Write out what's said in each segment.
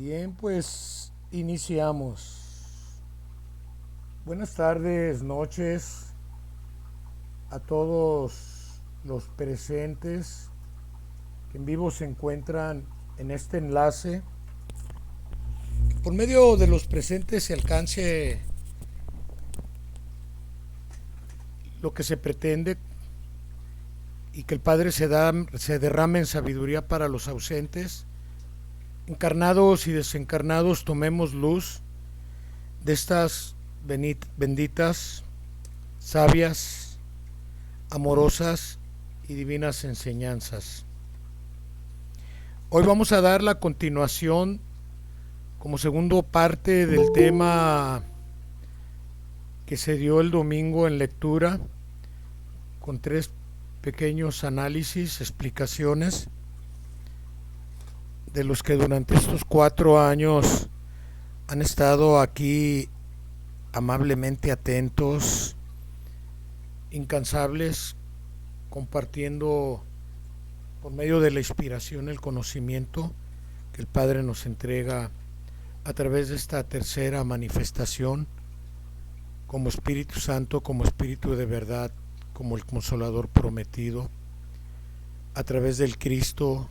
Bien, pues iniciamos. Buenas tardes, noches a todos los presentes que en vivo se encuentran en este enlace. Por medio de los presentes se alcance lo que se pretende y que el Padre se derrame en sabiduría para los ausentes. Encarnados y desencarnados tomemos luz de estas benditas, sabias, amorosas y divinas enseñanzas. Hoy vamos a dar la continuación como segundo parte del tema que se dio el domingo en lectura, con tres pequeños análisis, explicaciones, de los que durante estos 4 años han estado aquí amablemente atentos, incansables, compartiendo por medio de la inspiración el conocimiento que el Padre nos entrega a través de esta tercera manifestación como Espíritu Santo, como Espíritu de verdad, como el Consolador prometido, a través del Cristo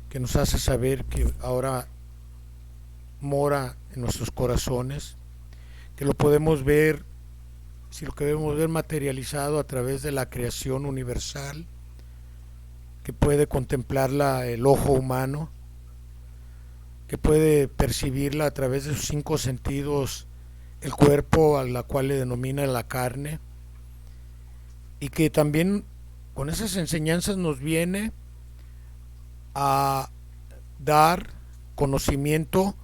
que nos hace saber que ahora mora en nuestros corazones, que lo podemos ver, si lo queremos ver materializado a través de la creación universal, que puede contemplarla el ojo humano, que puede percibirla a través de sus 5 sentidos, el cuerpo, a la cual le denomina la carne, y que también con esas enseñanzas nos viene a dar conocimiento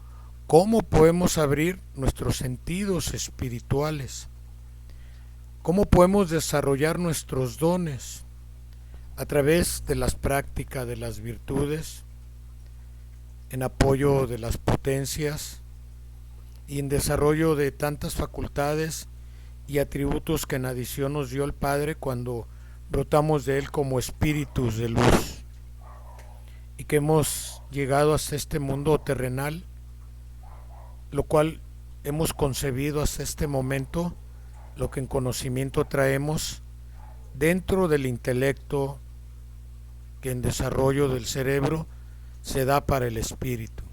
cómo podemos abrir nuestros sentidos espirituales, cómo podemos desarrollar nuestros dones a través de las prácticas de las virtudes, en apoyo de las potencias y en desarrollo de tantas facultades y atributos que en adición nos dio el Padre cuando brotamos de Él como espíritus de luz, y que hemos llegado hasta este mundo terrenal, lo cual hemos concebido hasta este momento, lo que en conocimiento traemos dentro del intelecto que en desarrollo del cerebro se da para el espíritu.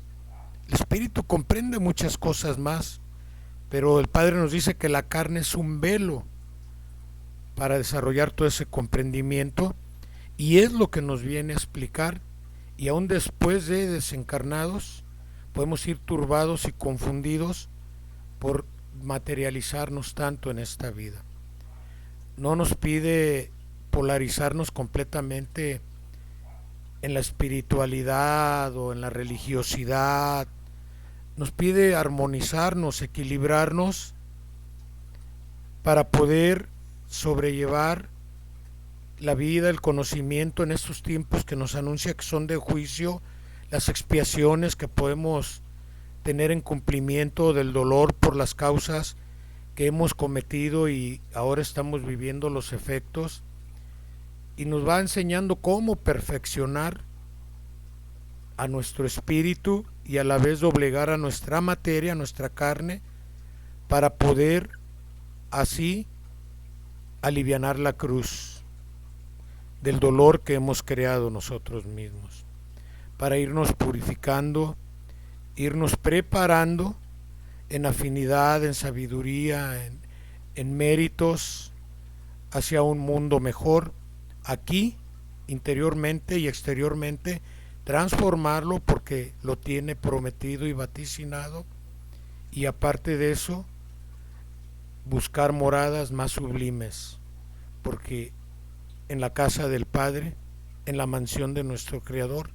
El espíritu comprende muchas cosas más, pero el Padre nos dice que la carne es un velo para desarrollar todo ese comprendimiento, y es lo que nos viene a explicar. Y aún después de desencarnados podemos ir turbados y confundidos por materializarnos tanto en esta vida. No nos pide polarizarnos completamente en la espiritualidad o en la religiosidad. Nos pide armonizarnos, equilibrarnos para poder sobrellevar la vida, el conocimiento en estos tiempos que nos anuncia que son de juicio, las expiaciones que podemos tener en cumplimiento del dolor por las causas que hemos cometido y ahora estamos viviendo los efectos, y nos va enseñando cómo perfeccionar a nuestro espíritu y a la vez doblegar a nuestra materia, a nuestra carne, para poder así alivianar la cruz del dolor que hemos creado nosotros mismos, para irnos purificando, irnos preparando en afinidad, en sabiduría, en méritos, hacia un mundo mejor, aquí, interiormente y exteriormente, transformarlo porque lo tiene prometido y vaticinado, y aparte de eso, buscar moradas más sublimes, porque en la casa del Padre, en la mansión de nuestro Creador,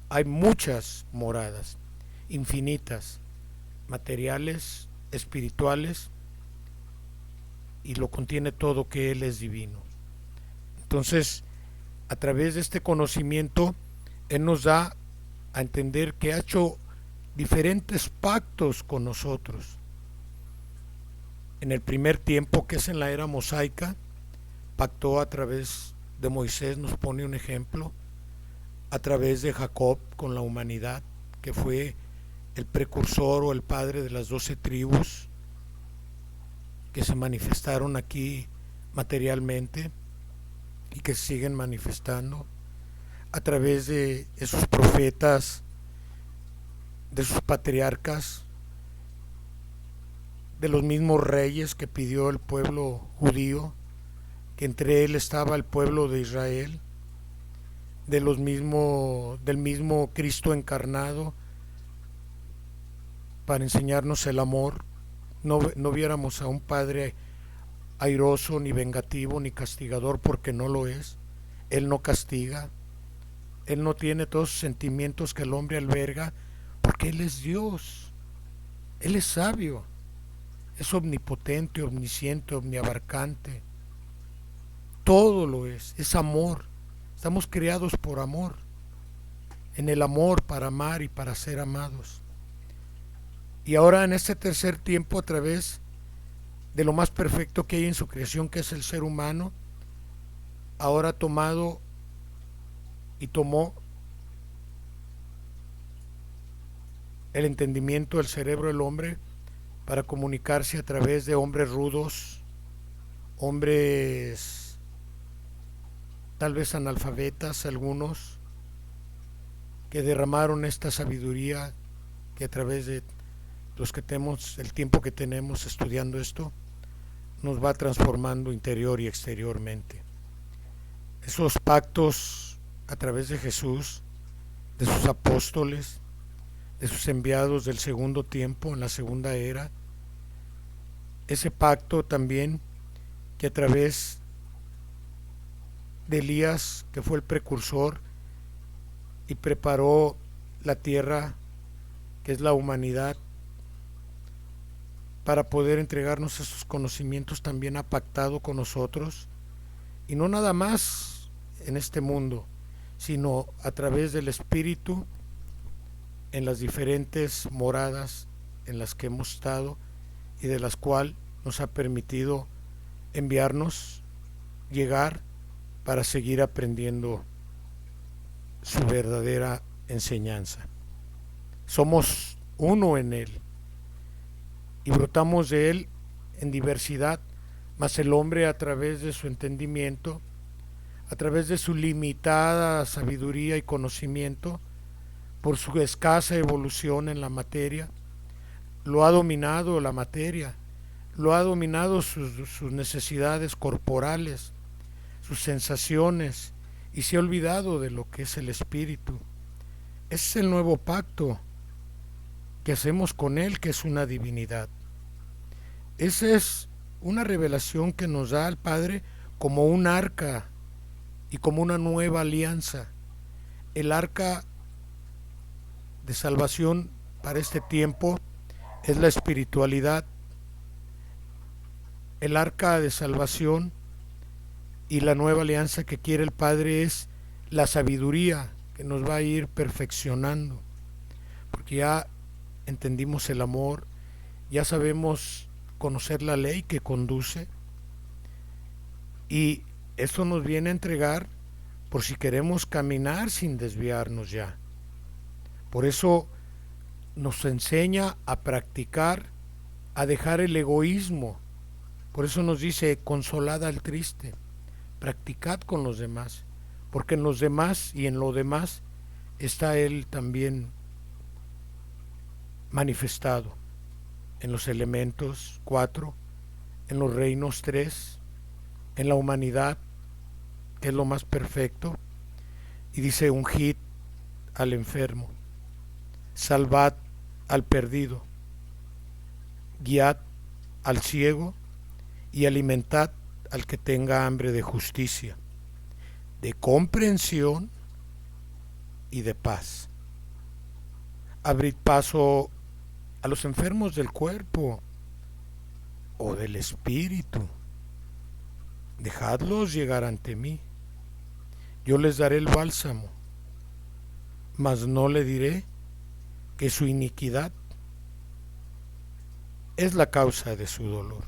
hay muchas moradas, infinitas, materiales, espirituales, y lo contiene todo, que Él es divino. Entonces, a través de este conocimiento, Él nos da a entender que ha hecho diferentes pactos con nosotros. En el primer tiempo, que es en la era mosaica, pactó a través de Moisés, nos pone un ejemplo, a través de Jacob con la humanidad, que fue el precursor o el padre de las 12 tribus que se manifestaron aquí materialmente y que se siguen manifestando a través de esos profetas, de sus patriarcas, de los mismos reyes que pidió el pueblo judío, que entre él estaba el pueblo de Israel, del mismo Cristo encarnado para enseñarnos el amor. No viéramos a un Padre airoso, ni vengativo, ni castigador, porque no lo es. Él no castiga, Él no tiene todos los sentimientos que el hombre alberga, porque Él es Dios, Él es sabio, es omnipotente, omnisciente, omniabarcante, todo lo es amor. Estamos creados por amor, en el amor para amar y para ser amados. Y ahora en este tercer tiempo, a través de lo más perfecto que hay en su creación, que es el ser humano, ahora ha tomado y tomó el entendimiento del cerebro del hombre para comunicarse a través de hombres rudos, hombres tal vez analfabetas algunos, que derramaron esta sabiduría que a través de los que tenemos el tiempo que tenemos estudiando esto nos va transformando interior y exteriormente. Esos pactos a través de Jesús, de sus apóstoles, de sus enviados del segundo tiempo, en la segunda era, ese pacto también que a través de Elías, que fue el precursor y preparó la tierra, que es la humanidad, para poder entregarnos esos conocimientos, también ha pactado con nosotros, y no nada más en este mundo, sino a través del Espíritu en las diferentes moradas en las que hemos estado y de las cuales nos ha permitido enviarnos, llegar para seguir aprendiendo su verdadera enseñanza. Somos uno en Él y brotamos de Él en diversidad, mas el hombre, a través de su entendimiento, a través de su limitada sabiduría y conocimiento, por su escasa evolución en la materia, lo ha dominado la materia, lo ha dominado sus necesidades corporales, sus sensaciones, y se ha olvidado de lo que es el espíritu. Ese es el nuevo pacto que hacemos con Él, que es una divinidad. Esa es una revelación que nos da el Padre como un arca y como una nueva alianza. El arca de salvación para este tiempo es la espiritualidad. El arca de salvación y la nueva alianza que quiere el Padre es la sabiduría que nos va a ir perfeccionando, porque ya entendimos el amor, ya sabemos conocer la ley que conduce, y esto nos viene a entregar por si queremos caminar sin desviarnos ya. Por eso nos enseña a practicar, a dejar el egoísmo. Por eso nos dice: consolad al triste, practicad con los demás, porque en los demás y en lo demás está Él también manifestado, en los elementos 4, en los reinos 3, en la humanidad, que es lo más perfecto, y dice: ungid al enfermo, salvad al perdido, guiad al ciego y alimentad al que tenga hambre de justicia, de comprensión y de paz. Abrid paso a los enfermos del cuerpo o del espíritu. Dejadlos llegar ante mí. Yo les daré el bálsamo, mas no le diré que su iniquidad es la causa de su dolor.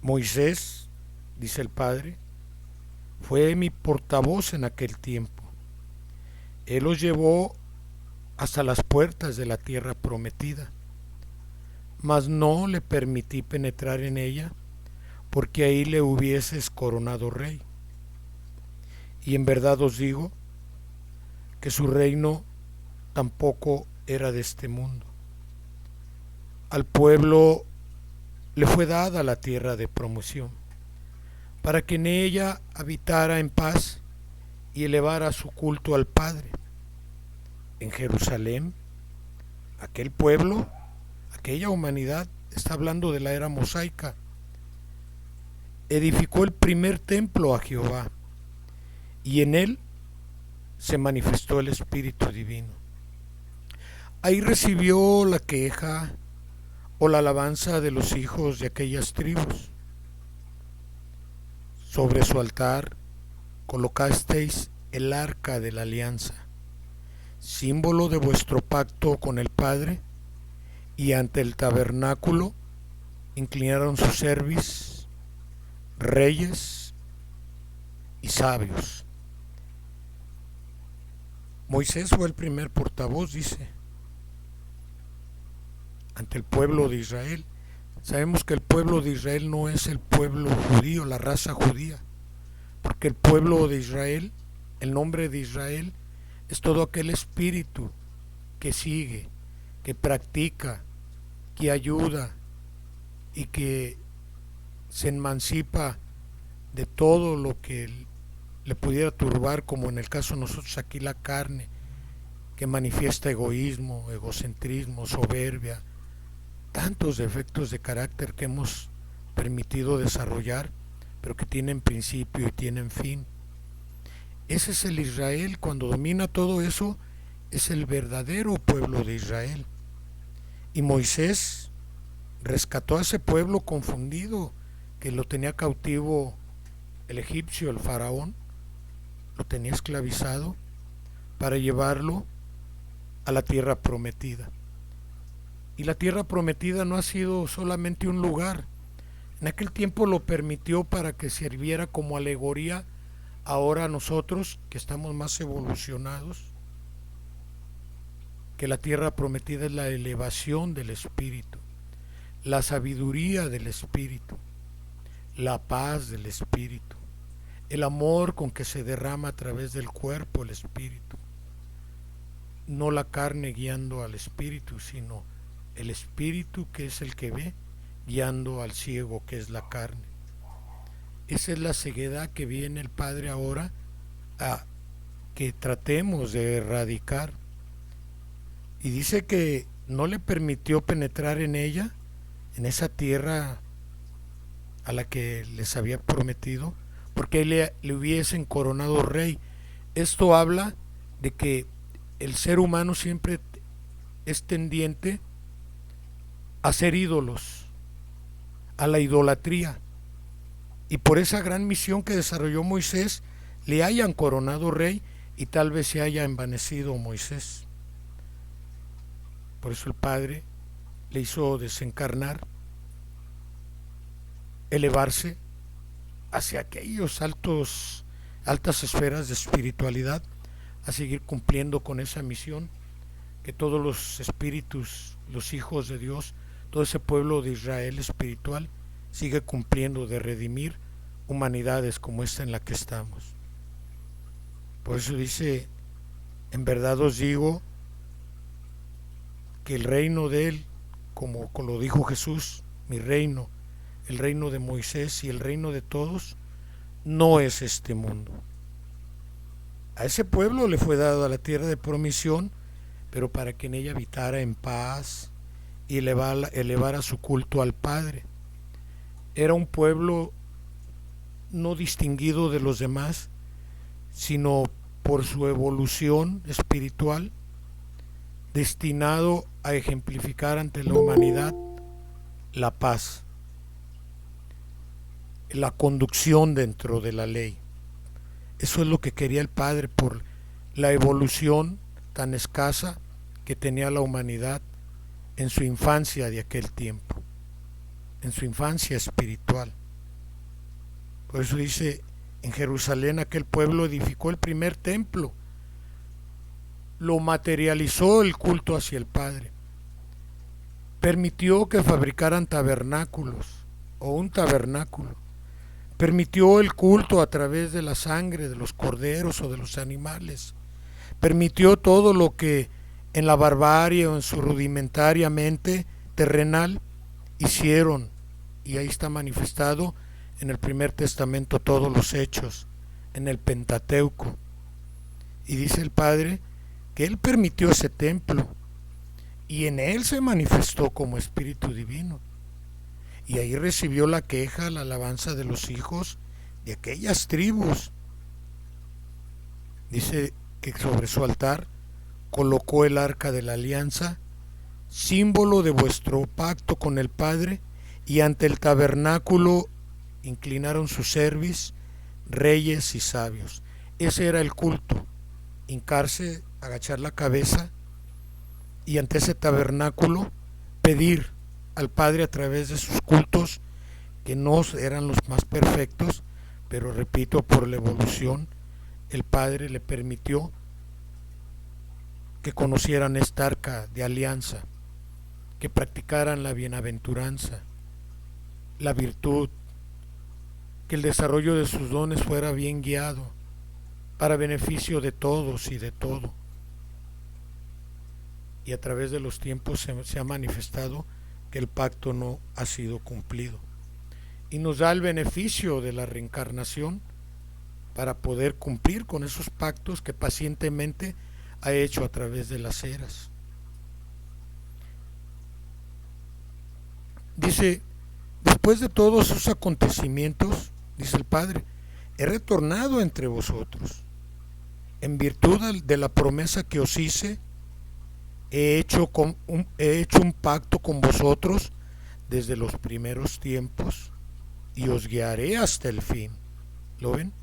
Moisés, dice el Padre, fue mi portavoz en aquel tiempo. Él los llevó hasta las puertas de la tierra prometida, mas no le permití penetrar en ella, porque ahí le hubieses coronado rey. Y en verdad os digo que su reino tampoco era de este mundo. Al pueblo le fue dada la tierra de promoción, para que en ella habitara en paz y elevara su culto al Padre. En Jerusalén, aquel pueblo, aquella humanidad, está hablando de la era mosaica, edificó el primer templo a Jehová, y en él se manifestó el Espíritu Divino. Ahí recibió la queja o la alabanza de los hijos de aquellas tribus. Sobre su altar colocasteis el arca de la alianza, símbolo de vuestro pacto con el Padre, y ante el tabernáculo inclinaron su cerviz reyes y sabios. Moisés fue el primer portavoz, dice, ante el pueblo de Israel. Sabemos que el pueblo de Israel no es el pueblo judío, la raza judía, porque el pueblo de Israel, el nombre de Israel, es todo aquel espíritu que sigue, que practica, que ayuda y que se emancipa de todo lo que le pudiera turbar, como en el caso de nosotros aquí la carne, que manifiesta egoísmo, egocentrismo, soberbia, tantos defectos de carácter que hemos permitido desarrollar, pero que tienen principio y tienen fin. Ese es el Israel. Cuando domina todo eso, es el verdadero pueblo de Israel. Y Moisés rescató a ese pueblo confundido, que lo tenía cautivo el egipcio, el faraón, lo tenía esclavizado, para llevarlo a la tierra prometida. Y la tierra prometida no ha sido solamente un lugar. En aquel tiempo lo permitió para que sirviera como alegoría ahora a nosotros, que estamos más evolucionados, que la tierra prometida es la elevación del espíritu, la sabiduría del espíritu, la paz del espíritu, el amor con que se derrama a través del cuerpo el espíritu. No la carne guiando al espíritu, sino el espíritu, que es el que ve, guiando al ciego, que es la carne. Esa es la ceguedad que viene el Padre ahora a que tratemos de erradicar. Y dice que no le permitió penetrar en ella, en esa tierra a la que les había prometido, porque le hubiesen coronado rey. Esto habla de que el ser humano siempre es tendiente a ser ídolos, a la idolatría, y por esa gran misión que desarrolló Moisés le hayan coronado rey y tal vez se haya envanecido Moisés. Por eso el Padre le hizo desencarnar, elevarse hacia aquellos altas esferas de espiritualidad, a seguir cumpliendo con esa misión que todos los espíritus, los hijos de Dios, todo ese pueblo de Israel espiritual sigue cumpliendo, de redimir humanidades como esta en la que estamos. Por eso dice, en verdad os digo que el reino de él, como lo dijo Jesús, mi reino, el reino de Moisés y el reino de todos, no es este mundo. A ese pueblo le fue dado a la tierra de promisión, pero para que en ella habitara en paz y elevara su culto al Padre. Era un pueblo no distinguido de los demás, sino por su evolución espiritual, destinado a ejemplificar ante la humanidad la paz, la conducción dentro de la ley. Eso es lo que quería el Padre por la evolución tan escasa que tenía la humanidad en su infancia de aquel tiempo, en su infancia espiritual. Por eso dice, En Jerusalén aquel pueblo edificó el primer templo, lo materializó el culto hacia el Padre. Permitió que fabricaran tabernáculos o un tabernáculo. Permitió el culto a través de la sangre de los corderos o de los animales. Permitió todo lo que en la barbarie o en su rudimentaria mente terrenal hicieron, y ahí está manifestado en el primer testamento todos los hechos, en el Pentateuco. Y dice el Padre que Él permitió ese templo y en Él se manifestó como Espíritu Divino. Y ahí recibió la queja, la alabanza de los hijos de aquellas tribus. Dice que sobre su altar colocó el arca de la alianza, símbolo de vuestro pacto con el Padre, y ante el tabernáculo inclinaron su cerviz reyes y sabios. Ese era el culto, hincarse, agachar la cabeza y ante ese tabernáculo pedir al Padre a través de sus cultos, que no eran los más perfectos, pero repito, por la evolución, el Padre le permitió que conocieran esta arca de alianza, que practicaran la bienaventuranza, la virtud, que el desarrollo de sus dones fuera bien guiado para beneficio de todos y de todo. Y a través de los tiempos se ha manifestado que el pacto no ha sido cumplido. Y nos da el beneficio de la reencarnación para poder cumplir con esos pactos que pacientemente ha hecho a través de las eras. Dice, después de todos esos acontecimientos, dice el Padre, he retornado entre vosotros. En virtud de la promesa que os hice, he hecho un pacto con vosotros desde los primeros tiempos y os guiaré hasta el fin. ¿Lo ven?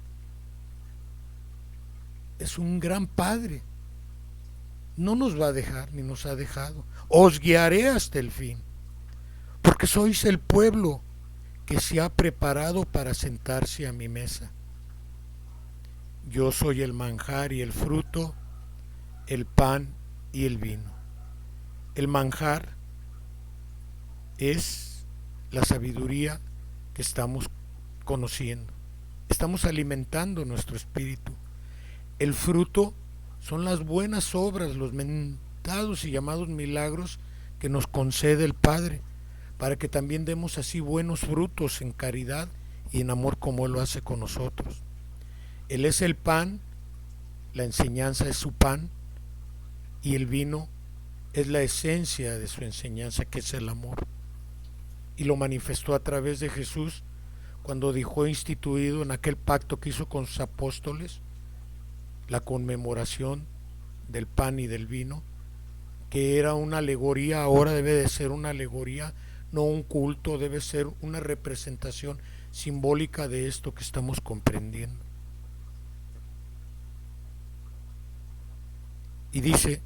Es un gran Padre. No nos va a dejar ni nos ha dejado. Os guiaré hasta el fin, porque sois el pueblo que se ha preparado para sentarse a mi mesa. Yo soy el manjar y el fruto, el pan y el vino. El manjar es la sabiduría que estamos conociendo. Estamos alimentando nuestro espíritu. El fruto son las buenas obras, los mentados y llamados milagros que nos concede el Padre, para que también demos así buenos frutos en caridad y en amor como Él lo hace con nosotros. Él es el pan, la enseñanza es su pan, y el vino es la esencia de su enseñanza, que es el amor. Y lo manifestó a través de Jesús cuando dejó instituido en aquel pacto que hizo con sus apóstoles la conmemoración del pan y del vino, que era una alegoría, ahora debe de ser una alegoría, no un culto, debe ser una representación simbólica de esto que estamos comprendiendo. Y dice,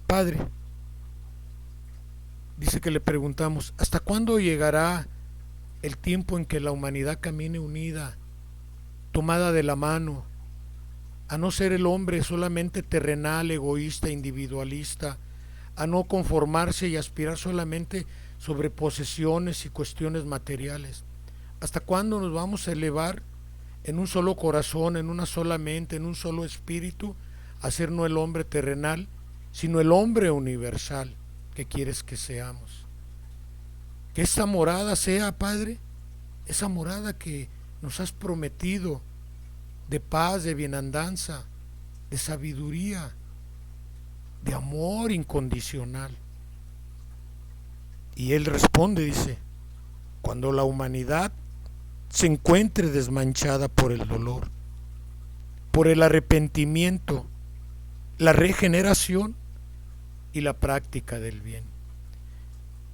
Padre, dice que le preguntamos, ¿hasta cuándo llegará el tiempo en que la humanidad camine unida, tomada de la mano, a no ser el hombre solamente terrenal, egoísta, individualista, a no conformarse y aspirar solamente sobre posesiones y cuestiones materiales? ¿Hasta cuándo nos vamos a elevar en un solo corazón, en una sola mente, en un solo espíritu, a ser no el hombre terrenal, sino el hombre universal que quieres que seamos? Que esta morada sea, Padre, esa morada que nos has prometido, de paz, de bienandanza, de sabiduría, de amor incondicional. Y Él responde, dice, cuando la humanidad se encuentre desmanchada por el dolor, por el arrepentimiento, la regeneración y la práctica del bien.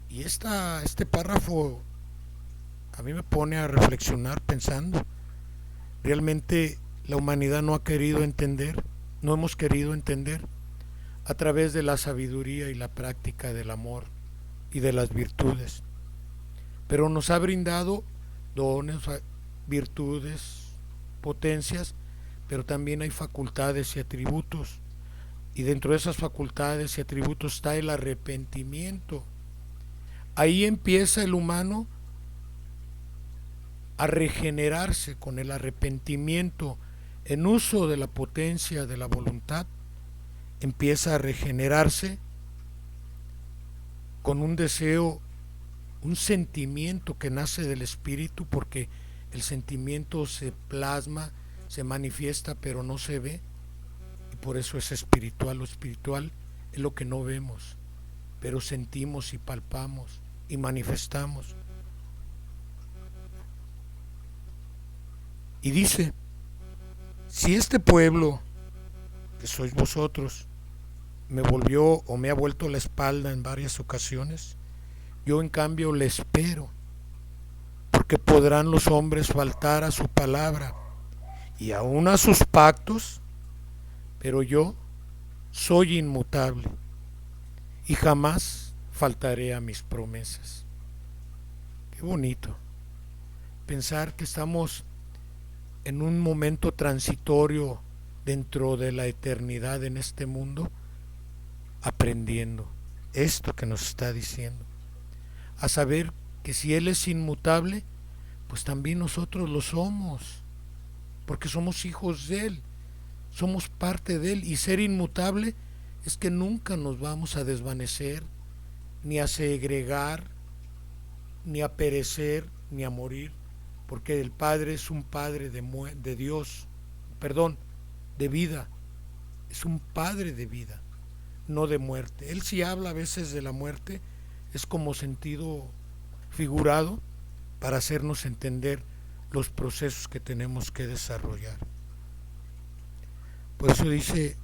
Y este párrafo a mí me pone a reflexionar pensando, realmente la humanidad no ha querido entender, no hemos querido entender a través de la sabiduría y la práctica del amor y de las virtudes, pero nos ha brindado dones, virtudes, potencias, pero también hay facultades y atributos. Y dentro de esas facultades y atributos está el arrepentimiento. Ahí empieza el humano a regenerarse con el arrepentimiento en uso de la potencia de la voluntad. Empieza a regenerarse con un deseo, un sentimiento que nace del espíritu, porque el sentimiento se plasma, se manifiesta, pero no se ve, y por eso es espiritual. Lo espiritual es lo que no vemos, pero sentimos y palpamos y manifestamos. Y dice: si este pueblo, que sois vosotros, me volvió o me ha vuelto la espalda en varias ocasiones, yo en cambio le espero, porque podrán los hombres faltar a su palabra y aun a sus pactos, pero yo soy inmutable y jamás faltaré a mis promesas. Qué bonito pensar que estamos en un momento transitorio dentro de la eternidad en este mundo, aprendiendo esto que nos está diciendo, a saber que si Él es inmutable, pues también nosotros lo somos, porque somos hijos de Él, somos parte de Él, y ser inmutable es que nunca nos vamos a desvanecer, ni a segregar, ni a perecer, ni a morir, porque el Padre es un Padre de Dios, de vida, es un Padre de vida, no de muerte. Él sí habla a veces de la muerte, es como sentido figurado para hacernos entender los procesos que tenemos que desarrollar. Por eso dice: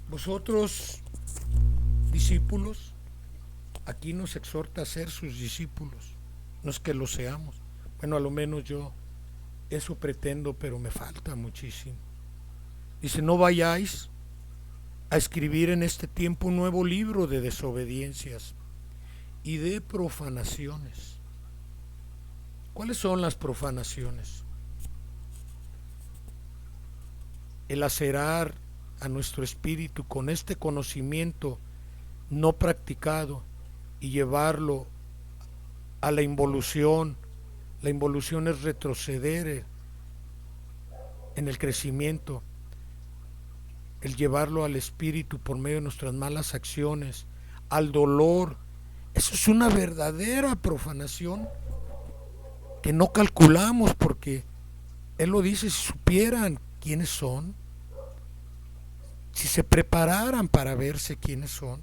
vosotros, discípulos, aquí nos exhorta a ser sus discípulos, no es que lo seamos. Bueno, a lo menos yo eso pretendo, pero me falta muchísimo. Dice: no vayáis a escribir en este tiempo un nuevo libro de desobediencias y de profanaciones. ¿Cuáles son las profanaciones? El lacerar a nuestro espíritu con este conocimiento no practicado y llevarlo a la involución. La involución es retroceder en el crecimiento, el llevarlo al espíritu por medio de nuestras malas acciones, al dolor. Eso es una verdadera profanación que no calculamos, porque Él lo dice: si supieran quiénes son, si se prepararan para verse quiénes son.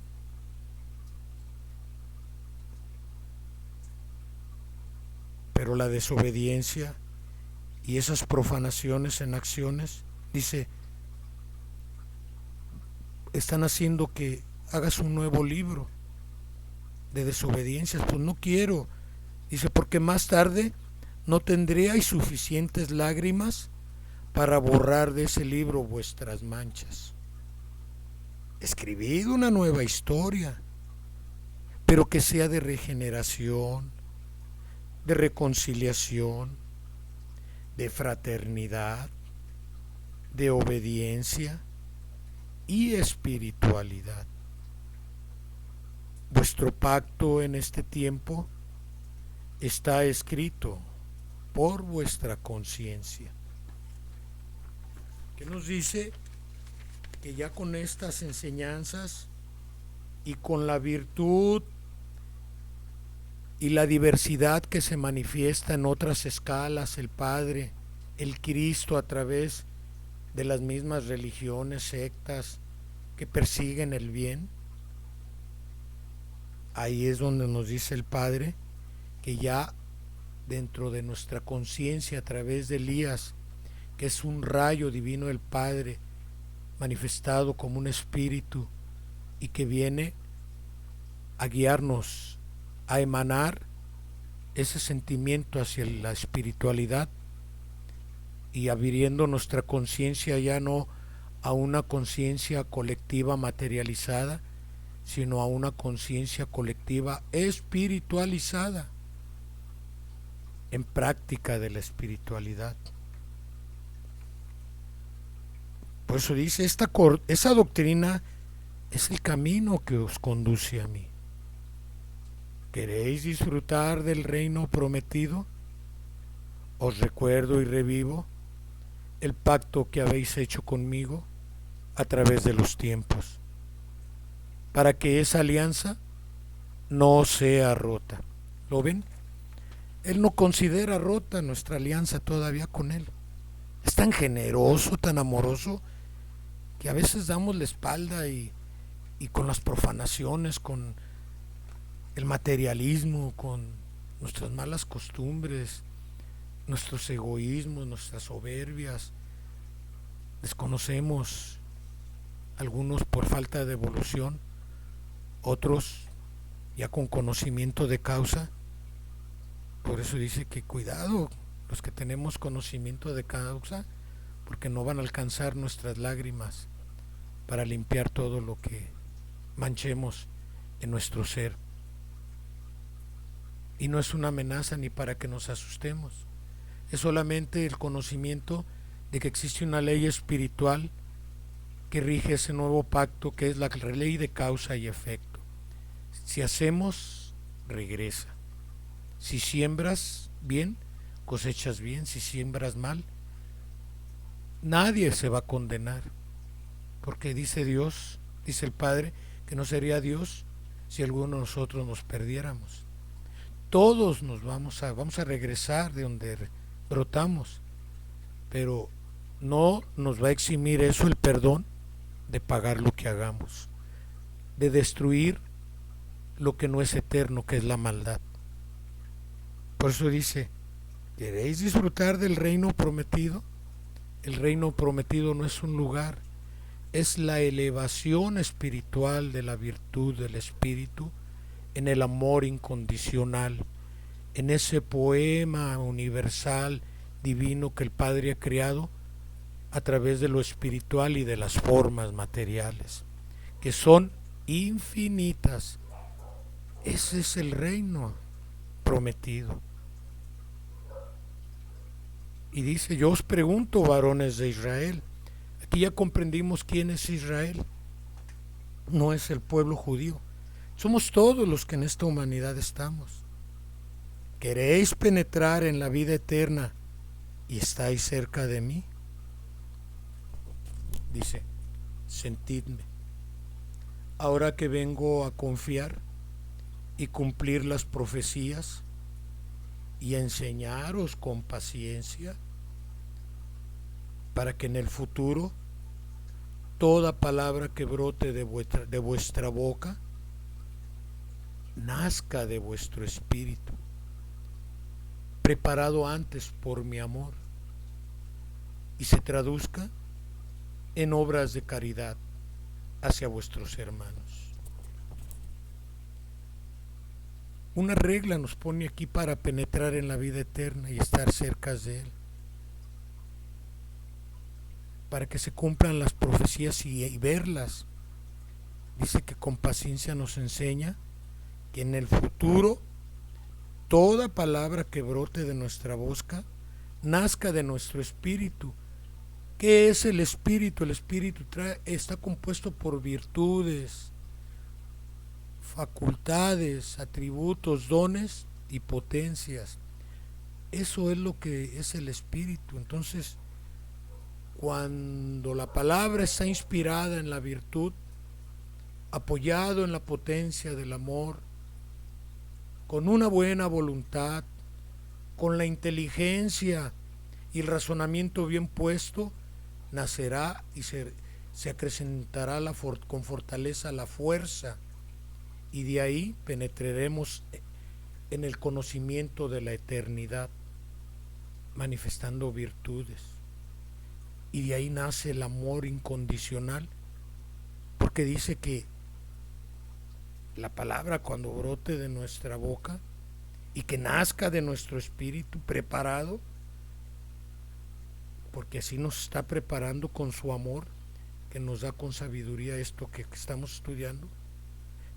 Pero la desobediencia y esas profanaciones en acciones, dice, están haciendo que hagas un nuevo libro de desobediencias. Pues no quiero. Dice: porque más tarde no tendríais suficientes lágrimas para borrar de ese libro vuestras manchas. Escribid una nueva historia, pero que sea de regeneración, de reconciliación, de fraternidad, de obediencia y espiritualidad. Vuestro pacto en este tiempo está escrito por vuestra conciencia. ¿Qué nos dice? Que ya con estas enseñanzas y con la virtud y la diversidad que se manifiesta en otras escalas, el Padre, el Cristo, a través de las mismas religiones, sectas que persiguen el bien, ahí es donde nos dice el Padre que ya dentro de nuestra conciencia, a través de Elías, que es un rayo divino del Padre manifestado como un espíritu y que viene a guiarnos, a emanar ese sentimiento hacia la espiritualidad y abriendo nuestra conciencia ya no a una conciencia colectiva materializada, sino a una conciencia colectiva espiritualizada. en práctica de la espiritualidad. Por eso dice, esa doctrina es el camino que os conduce a mí. ¿Queréis disfrutar del reino prometido? Os recuerdo y revivo el pacto que habéis hecho conmigo a través de los tiempos, para que esa alianza no sea rota. ¿Lo ven? Él no considera rota nuestra alianza todavía con Él. Es tan generoso, tan amoroso, que a veces damos la espalda y con las profanaciones, con el materialismo, con nuestras malas costumbres, nuestros egoísmos, nuestras soberbias, desconocemos, algunos por falta de evolución, otros ya con conocimiento de causa. Por eso dice que cuidado los que tenemos conocimiento de causa, porque no van a alcanzar nuestras lágrimas para limpiar todo lo que manchemos en nuestro ser. Y no es una amenaza ni para que nos asustemos, es solamente el conocimiento de que existe una ley espiritual que rige ese nuevo pacto, que es la ley de causa y efecto. Si hacemos, regresa. Si siembras bien, cosechas bien. Si siembras mal, nadie se va a condenar, porque dice Dios, dice el Padre, que no sería Dios si alguno de nosotros nos perdiéramos. Todos nos vamos a regresar de donde brotamos, pero no nos va a eximir eso el perdón de pagar lo que hagamos, de destruir lo que no es eterno, que es la maldad. Por eso dice, ¿queréis disfrutar del reino prometido? El reino prometido no es un lugar, es la elevación espiritual de la virtud del Espíritu en el amor incondicional, en ese poema universal divino que el Padre ha creado a través de lo espiritual y de las formas materiales, que son infinitas. Ese es el reino prometido. Y dice, yo os pregunto, varones de Israel. Aquí ya comprendimos quién es Israel. No es el pueblo judío. Somos todos los que en esta humanidad estamos. ¿Queréis penetrar en la vida eterna y estáis cerca de mí? Dice, sentidme. Ahora que vengo a confiar y cumplir las profecías y enseñaros con paciencia, para que en el futuro toda palabra que brote de vuestra boca nazca de vuestro espíritu, preparado antes por mi amor, y se traduzca en obras de caridad hacia vuestros hermanos. Una regla nos pone aquí para penetrar en la vida eterna y estar cerca de Él, para que se cumplan las profecías y verlas. Dice que con paciencia nos enseña que en el futuro toda palabra que brote de nuestra boca nazca de nuestro espíritu. ¿Qué es el espíritu? El espíritu está compuesto por virtudes, facultades, atributos, dones y potencias. Eso es lo que es el espíritu. Entonces, cuando la palabra está inspirada en la virtud, apoyado en la potencia del amor, con una buena voluntad, con la inteligencia y el razonamiento bien puesto, nacerá y se acrecentará con fortaleza la fuerza, y de ahí penetraremos en el conocimiento de la eternidad, manifestando virtudes. Y de ahí nace el amor incondicional, porque dice que la palabra, cuando brote de nuestra boca y que nazca de nuestro espíritu preparado, porque así nos está preparando con su amor, que nos da con sabiduría esto que estamos estudiando,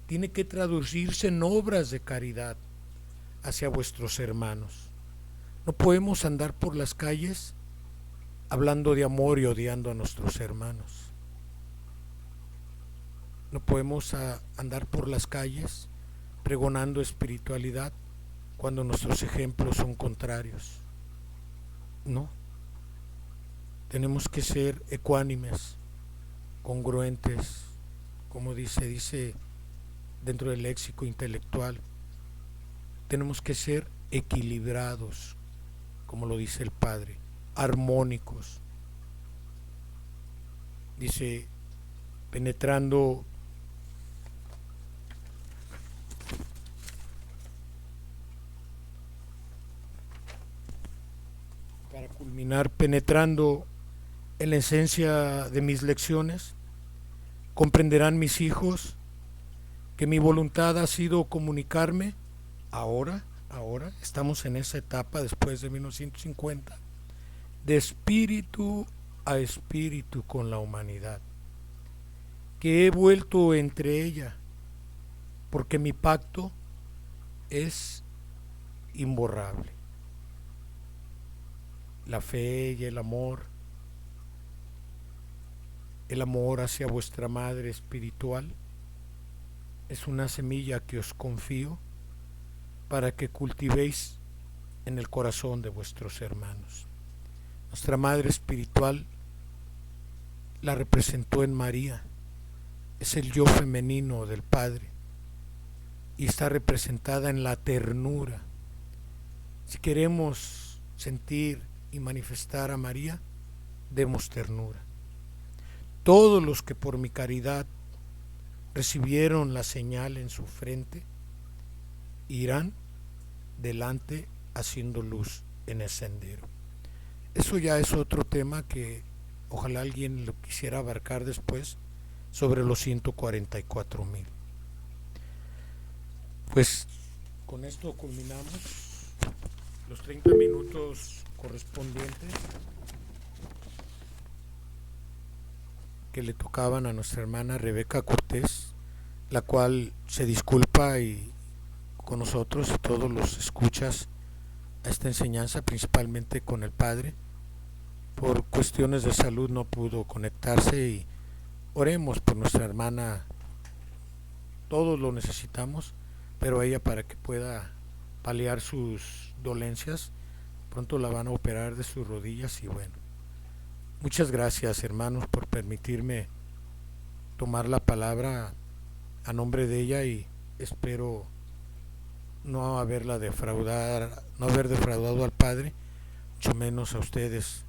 tiene que traducirse en obras de caridad hacia vuestros hermanos. No podemos andar por las calles hablando de amor y odiando a nuestros hermanos. No podemos andar por las calles pregonando espiritualidad cuando nuestros ejemplos son contrarios. No, tenemos que ser ecuánimes, congruentes, como dice dentro del léxico intelectual. Tenemos que ser equilibrados, como lo dice el Padre, armónicos. Dice, penetrando para culminar, penetrando en la esencia de mis lecciones, comprenderán mis hijos que mi voluntad ha sido comunicarme ahora, estamos en esa etapa después de 1950, de espíritu a espíritu con la humanidad, que he vuelto entre ella, porque mi pacto es imborrable. La fe y el amor hacia vuestra madre espiritual, es una semilla que os confío para que cultivéis en el corazón de vuestros hermanos. Nuestra madre espiritual la representó en María, es el yo femenino del Padre y está representada en la ternura. Si queremos sentir y manifestar a María, demos ternura. Todos los que por mi caridad recibieron la señal en su frente irán delante haciendo luz en el sendero. Eso ya es otro tema que ojalá alguien lo quisiera abarcar después, sobre los 144,000. Pues con esto culminamos los 30 minutos correspondientes que le tocaban a nuestra hermana Rebeca Cortés, la cual se disculpa y con nosotros y todos los escuchas a esta enseñanza, principalmente con el Padre. Por cuestiones de salud no pudo conectarse y oremos por nuestra hermana. Todos lo necesitamos, pero ella, para que pueda paliar sus dolencias, pronto la van a operar de sus rodillas. Y bueno, muchas gracias, hermanos, por permitirme tomar la palabra a nombre de ella, y espero no haber defraudado al Padre, mucho menos a ustedes,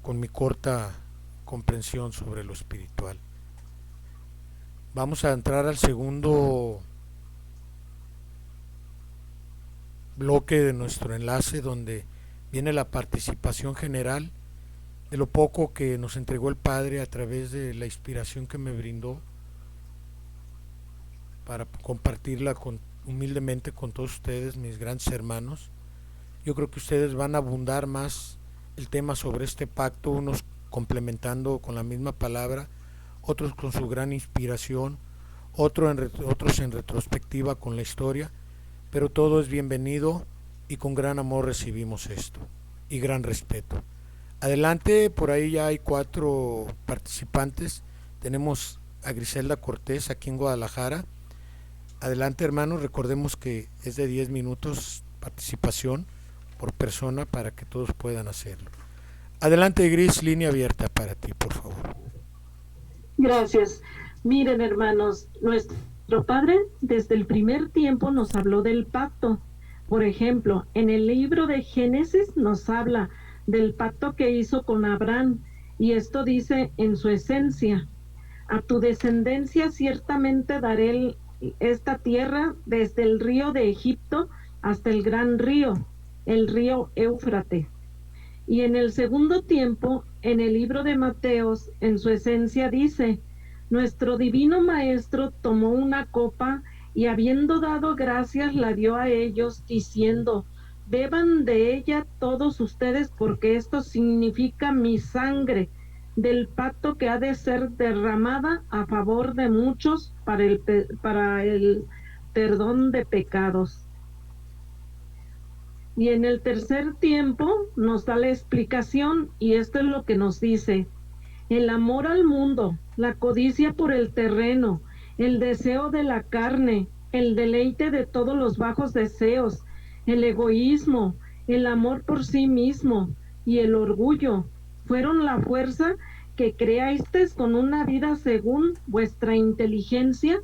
con mi corta comprensión sobre lo espiritual. Vamos a entrar al segundo bloque de nuestro enlace, donde viene la participación general de lo poco que nos entregó el Padre a través de la inspiración que me brindó para compartirla humildemente con todos ustedes, mis grandes hermanos. Yo creo que ustedes van a abundar más el tema sobre este pacto, unos complementando con la misma palabra, otros con su gran inspiración, otros en retrospectiva con la historia, pero todo es bienvenido y con gran amor recibimos esto y gran respeto. Adelante, por ahí ya hay 4 participantes. Tenemos a Griselda Cortés aquí en Guadalajara. Adelante, hermanos, recordemos que es de 10 minutos participación por persona para que todos puedan hacerlo. Adelante, Gris, línea abierta para ti, por favor. Gracias. Miren, hermanos, nuestro Padre desde el primer tiempo nos habló del pacto. Por ejemplo, en el libro de Génesis nos habla del pacto que hizo con Abraham, y esto dice en su esencia: a tu descendencia ciertamente daré esta tierra desde el río de Egipto hasta el gran río, el río Éufrates. Y en el segundo tiempo, en el libro de Mateos, en su esencia dice: nuestro divino Maestro tomó una copa y, habiendo dado gracias, la dio a ellos, diciendo: beban de ella todos ustedes, porque esto significa mi sangre del pacto que ha de ser derramada a favor de muchos para el perdón de pecados. Y en el tercer tiempo nos da la explicación y esto es lo que nos dice. El amor al mundo, la codicia por el terreno, el deseo de la carne, el deleite de todos los bajos deseos, el egoísmo, el amor por sí mismo y el orgullo fueron la fuerza que creasteis con una vida según vuestra inteligencia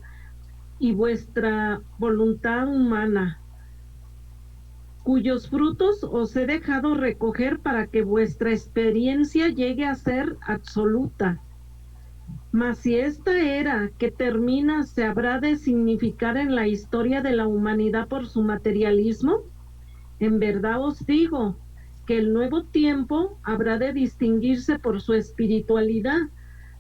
y vuestra voluntad humana, cuyos frutos os he dejado recoger para que vuestra experiencia llegue a ser absoluta. Mas si esta era que termina se habrá de significar en la historia de la humanidad por su materialismo, en verdad os digo que el nuevo tiempo habrá de distinguirse por su espiritualidad,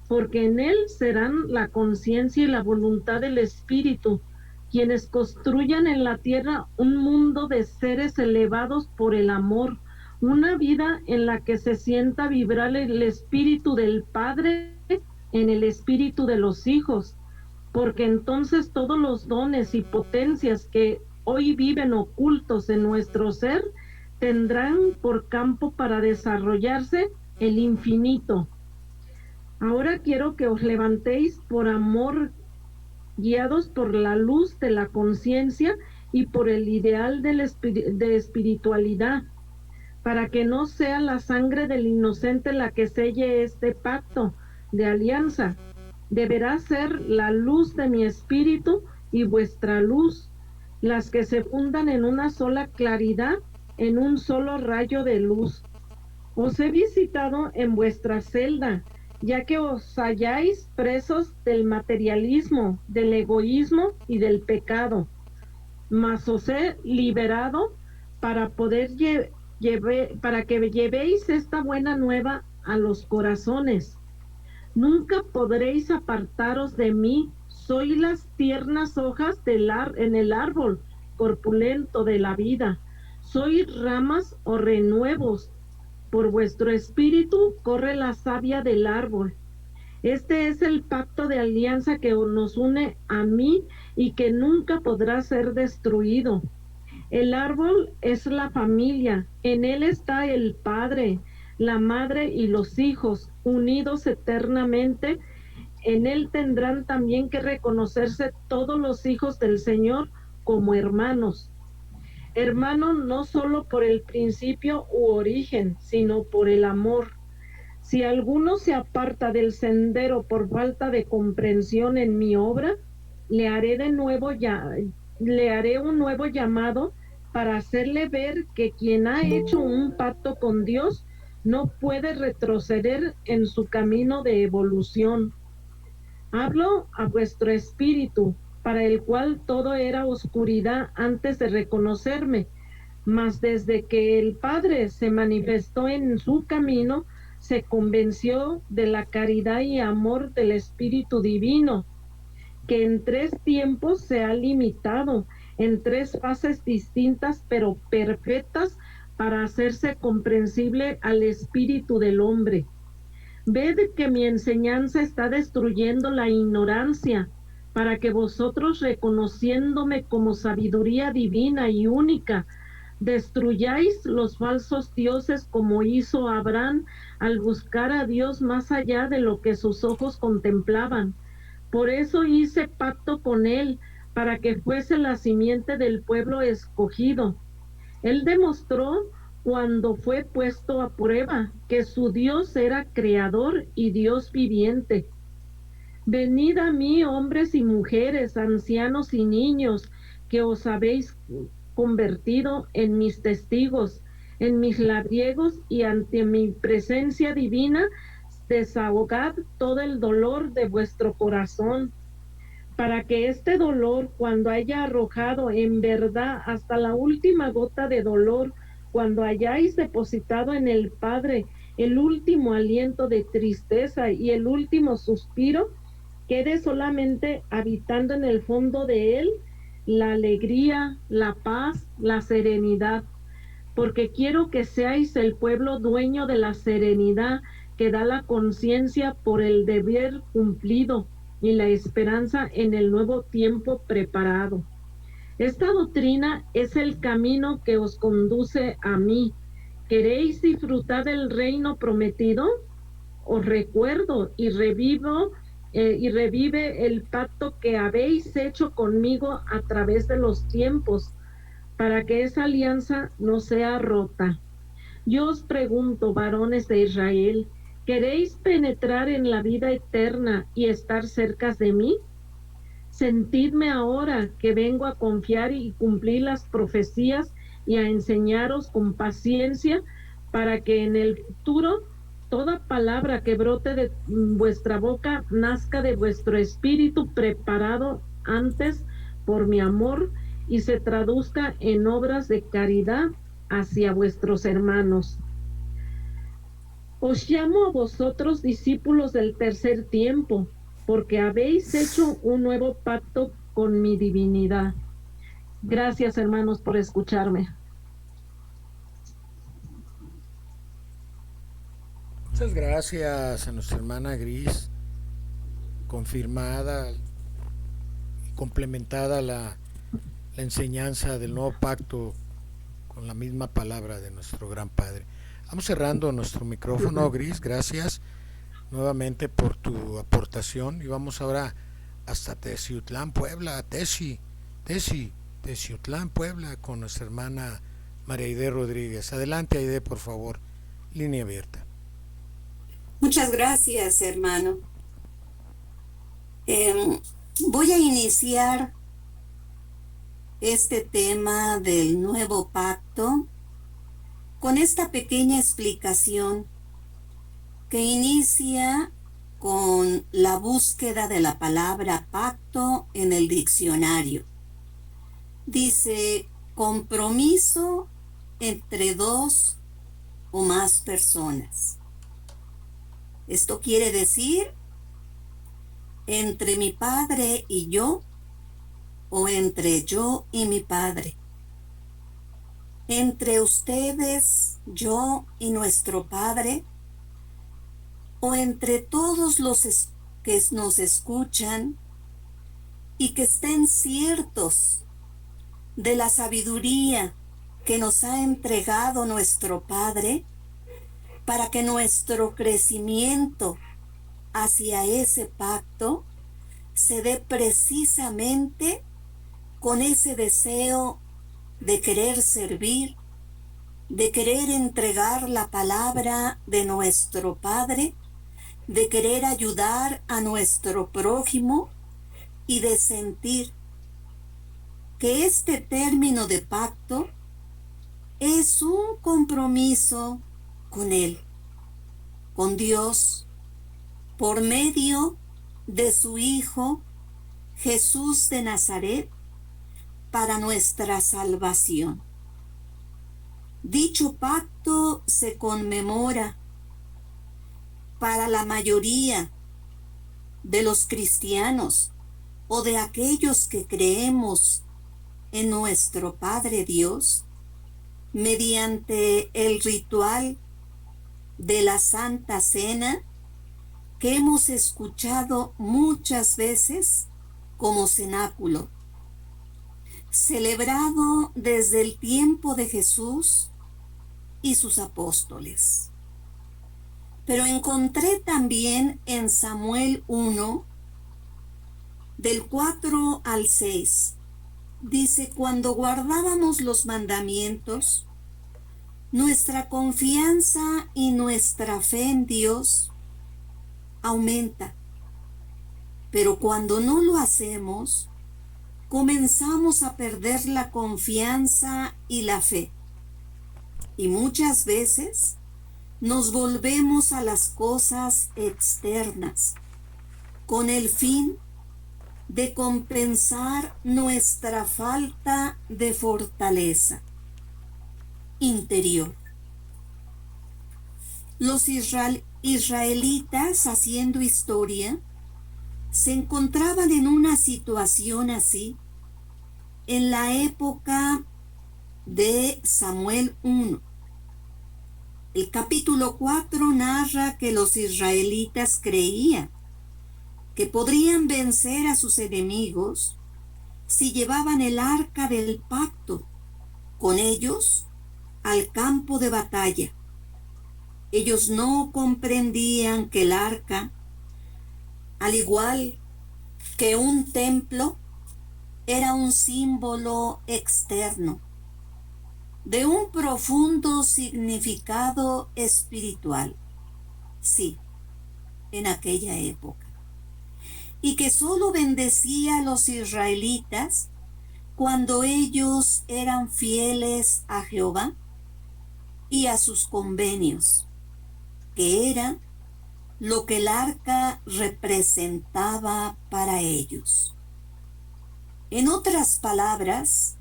porque en él serán la conciencia y la voluntad del espíritu quienes construyan en la tierra un mundo de seres elevados por el amor, una vida en la que se sienta vibrar el espíritu del Padre en el espíritu de los hijos, porque entonces todos los dones y potencias que hoy viven ocultos en nuestro ser tendrán por campo para desarrollarse el infinito. Ahora quiero que os levantéis por amor, guiados por la luz de la conciencia y por el ideal de espiritualidad, para que no sea la sangre del inocente la que selle este pacto de alianza. Deberá ser la luz de mi espíritu y vuestra luz, las que se fundan en una sola claridad, en un solo rayo de luz. Os he visitado en vuestra celda, ya que os halláis presos del materialismo, del egoísmo y del pecado. Mas os he liberado para para que llevéis esta buena nueva a los corazones. Nunca podréis apartaros de mí. Soy las tiernas hojas en el árbol corpulento de la vida. Soy ramas o renuevos. Por vuestro espíritu corre la savia del árbol. Este es el pacto de alianza que nos une a mí y que nunca podrá ser destruido. El árbol es la familia, en él está el padre, la madre y los hijos, unidos eternamente. En él tendrán también que reconocerse todos los hijos del Señor como hermanos. Hermano no solo por el principio u origen, sino por el amor. Si alguno se aparta del sendero por falta de comprensión en mi obra, le haré un nuevo llamado para hacerle ver que quien ha hecho un pacto con Dios no puede retroceder en su camino de evolución. Hablo a vuestro espíritu, para el cual todo era oscuridad antes de reconocerme, mas desde que el Padre se manifestó en su camino, se convenció de la caridad y amor del Espíritu Divino, que en 3 tiempos se ha limitado, en 3 fases distintas pero perfectas para hacerse comprensible al espíritu del hombre. Ved que mi enseñanza está destruyendo la ignorancia, para que vosotros, reconociéndome como sabiduría divina y única, destruyáis los falsos dioses como hizo Abraham al buscar a Dios más allá de lo que sus ojos contemplaban. Por eso hice pacto con él, para que fuese la simiente del pueblo escogido. Él demostró cuando fue puesto a prueba que su Dios era creador y Dios viviente. Venid a mí, hombres y mujeres, ancianos y niños, que os habéis convertido en mis testigos, en mis labriegos, y ante mi presencia divina desahogad todo el dolor de vuestro corazón, para que este dolor, cuando haya arrojado en verdad hasta la última gota de dolor, cuando hayáis depositado en el Padre el último aliento de tristeza y el último suspiro, quede solamente habitando en el fondo de él la alegría, la paz, la serenidad, porque quiero que seáis el pueblo dueño de la serenidad que da la conciencia por el deber cumplido y la esperanza en el nuevo tiempo preparado. Esta doctrina es el camino que os conduce a mí. ¿Queréis disfrutar del reino prometido? Os recuerdo y revive el pacto que habéis hecho conmigo a través de los tiempos, para que esa alianza no sea rota. Yo os pregunto, varones de Israel, ¿queréis penetrar en la vida eterna y estar cerca de mí? Sentidme ahora que vengo a confiar y cumplir las profecías y a enseñaros con paciencia para que en el futuro toda palabra que brote de vuestra boca nazca de vuestro espíritu preparado antes por mi amor y se traduzca en obras de caridad hacia vuestros hermanos. Os llamo a vosotros discípulos del tercer tiempo, porque habéis hecho un nuevo pacto con mi divinidad. Gracias, hermanos, por escucharme. Muchas gracias a nuestra hermana Gris, confirmada y complementada la enseñanza del nuevo pacto con la misma palabra de nuestro gran Padre. Vamos cerrando nuestro micrófono, Gris, gracias nuevamente por tu aportación y vamos ahora hasta Teciutlán, Puebla, Teciutlán, Puebla, con nuestra hermana María Aide Rodríguez. Adelante, Aide, por favor, línea abierta. Muchas gracias, hermano. Voy a iniciar este tema del nuevo pacto con esta pequeña explicación que inicia con la búsqueda de la palabra pacto en el diccionario. Dice, compromiso entre dos o más personas. Esto quiere decir entre mi padre y yo, o entre yo y mi padre, entre ustedes, yo y nuestro Padre, o entre todos los que nos escuchan y que estén ciertos de la sabiduría que nos ha entregado nuestro Padre para que nuestro crecimiento hacia ese pacto se dé precisamente con ese deseo de querer servir, de querer entregar la palabra de nuestro Padre, de querer ayudar a nuestro prójimo y de sentir que este término de pacto es un compromiso con Él, con Dios, por medio de su Hijo Jesús de Nazaret, para nuestra salvación. Dicho pacto se conmemora para la mayoría de los cristianos o de aquellos que creemos en nuestro Padre Dios mediante el ritual de la Santa Cena que hemos escuchado muchas veces como cenáculo, celebrado desde el tiempo de Jesús y sus apóstoles. Pero encontré también en Samuel 1, del 4 al 6, dice, cuando guardábamos los mandamientos, nuestra confianza y nuestra fe en Dios aumenta. Pero cuando no lo hacemos, comenzamos a perder la confianza y la fe. Y muchas veces nos volvemos a las cosas externas con el fin de compensar nuestra falta de fortaleza interior. Los israelitas, haciendo historia, se encontraban en una situación así en la época de Samuel 1. El capítulo 4 narra que los israelitas creían que podrían vencer a sus enemigos si llevaban el arca del pacto con ellos al campo de batalla. Ellos no comprendían que el arca, al igual que un templo, era un símbolo externo de un profundo significado espiritual. Sí, en aquella época. Y que solo bendecía a los israelitas cuando ellos eran fieles a Jehová y a sus convenios, que era lo que el arca representaba para ellos. En otras palabras,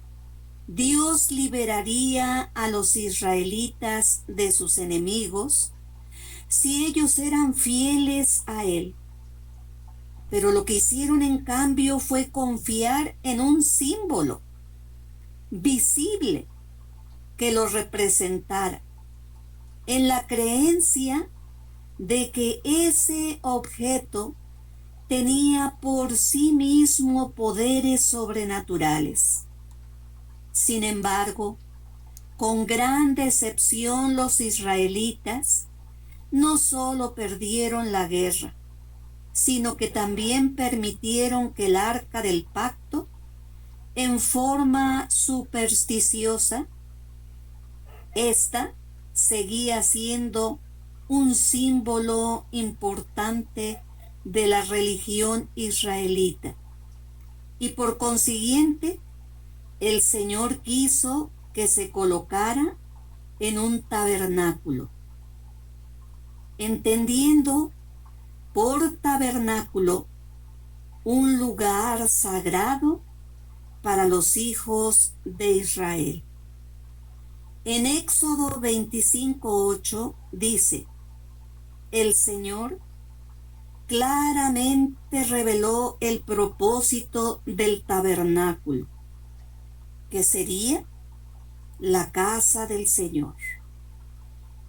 Dios liberaría a los israelitas de sus enemigos si ellos eran fieles a Él. Pero lo que hicieron en cambio fue confiar en un símbolo visible que los representara, en la creencia de que ese objeto tenía por sí mismo poderes sobrenaturales. Sin embargo, con gran decepción los israelitas no solo perdieron la guerra, sino que también permitieron que el arca del pacto, en forma supersticiosa, esta seguía siendo un símbolo importante de la religión israelita. Y por consiguiente, el Señor quiso que se colocara en un tabernáculo, entendiendo por tabernáculo un lugar sagrado para los hijos de Israel. En Éxodo 25:8 dice: el Señor claramente reveló el propósito del tabernáculo, que sería la casa del Señor.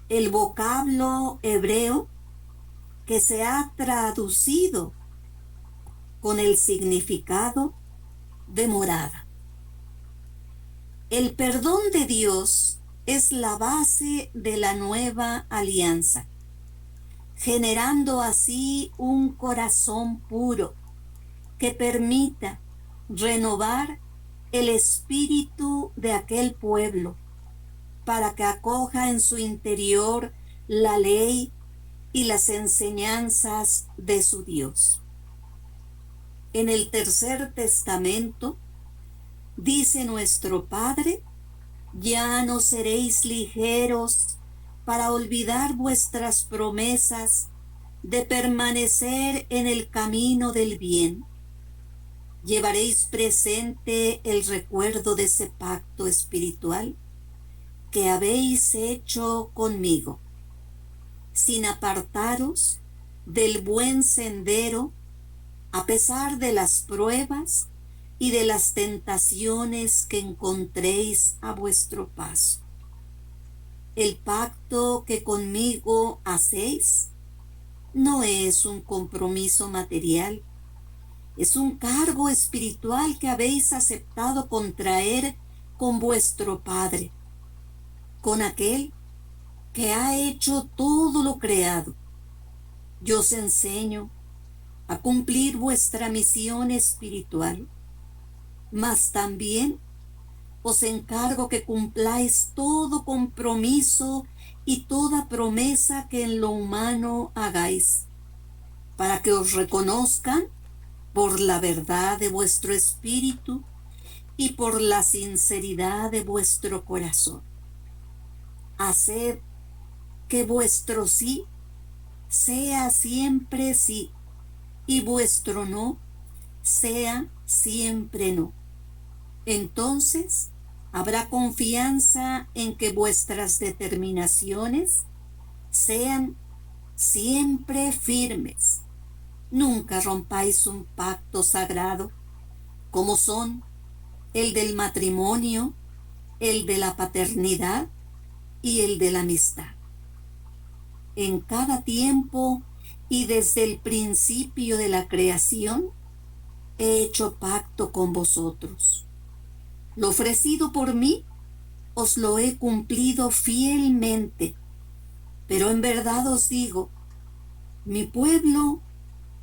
El vocablo hebreo que se ha traducido con el significado de morada. El perdón de Dios es la base de la nueva alianza, generando así un corazón puro que permita renovar el espíritu de aquel pueblo para que acoja en su interior la ley y las enseñanzas de su Dios. En el Tercer Testamento dice nuestro Padre: ya no seréis ligeros para olvidar vuestras promesas de permanecer en el camino del bien. Llevaréis presente el recuerdo de ese pacto espiritual que habéis hecho conmigo, sin apartaros del buen sendero, a pesar de las pruebas y de las tentaciones que encontréis a vuestro paso. El pacto que conmigo hacéis no es un compromiso material, es un cargo espiritual que habéis aceptado contraer con vuestro Padre, con aquel que ha hecho todo lo creado. Yo os enseño a cumplir vuestra misión espiritual, mas también os encargo que cumpláis todo compromiso y toda promesa que en lo humano hagáis, para que os reconozcan por la verdad de vuestro espíritu y por la sinceridad de vuestro corazón. Haced que vuestro sí sea siempre sí y vuestro no sea siempre no. Entonces habrá confianza en que vuestras determinaciones sean siempre firmes. Nunca rompáis un pacto sagrado, como son el del matrimonio, el de la paternidad y el de la amistad. En cada tiempo y desde el principio de la creación, he hecho pacto con vosotros. Lo ofrecido por mí os lo he cumplido fielmente, pero en verdad os digo, mi pueblo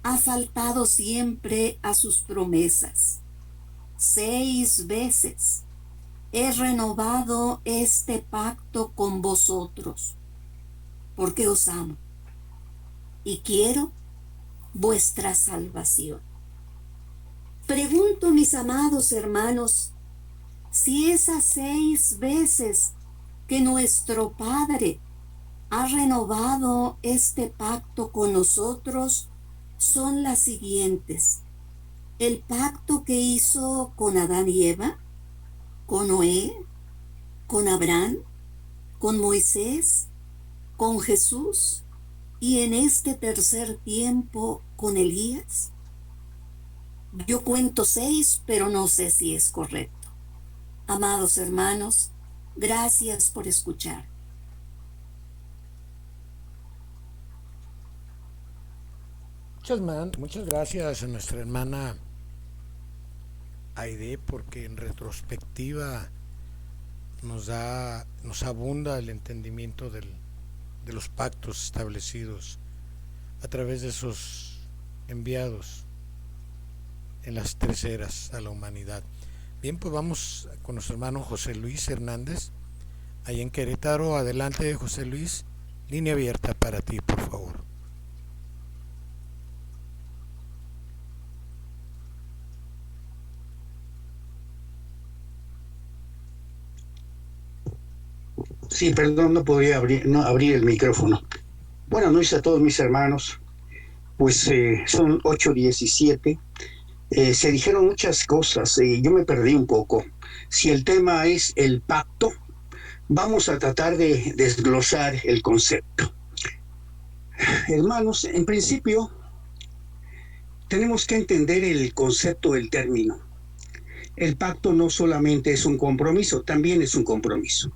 ha faltado siempre a sus promesas. 6 veces he renovado este pacto con vosotros, porque os amo y quiero vuestra salvación. Pregunto, mis amados hermanos, si esas 6 veces que nuestro Padre ha renovado este pacto con nosotros son las siguientes: el pacto que hizo con Adán y Eva, con Noé, con Abraham, con Moisés, con Jesús y en este tercer tiempo con Elías. Yo cuento 6, pero no sé si es correcto. Amados hermanos, gracias por escuchar. Muchas gracias a nuestra hermana Aide, porque en retrospectiva nos abunda el entendimiento de los pactos establecidos a través de esos enviados en las 3 eras a la humanidad. Bien, pues vamos con nuestro hermano José Luis Hernández, allá en Querétaro. Adelante, José Luis, línea abierta para ti, por favor. Sí, perdón, no podía abrir el micrófono. Buenas noches a todos mis hermanos. Pues son 8:17. Se dijeron muchas cosas y yo me perdí un poco. Si el tema es el pacto, vamos a tratar de desglosar el concepto. Hermanos, en principio tenemos que entender el concepto del término. El pacto no solamente es un compromiso, también es un compromiso.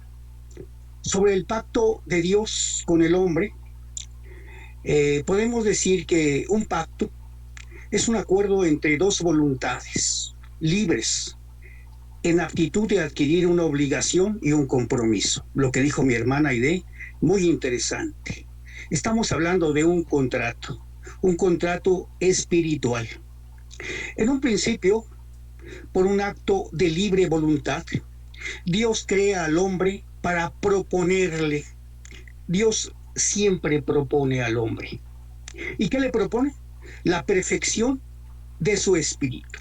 Sobre el pacto de Dios con el hombre, podemos decir que un pacto es un acuerdo entre 2 voluntades libres en aptitud de adquirir una obligación y un compromiso. Lo que dijo mi hermana Aide, muy interesante. Estamos hablando de un contrato espiritual. En un principio, por un acto de libre voluntad, Dios crea al hombre para proponerle. Dios siempre propone al hombre. ¿Y qué le propone? La perfección de su espíritu.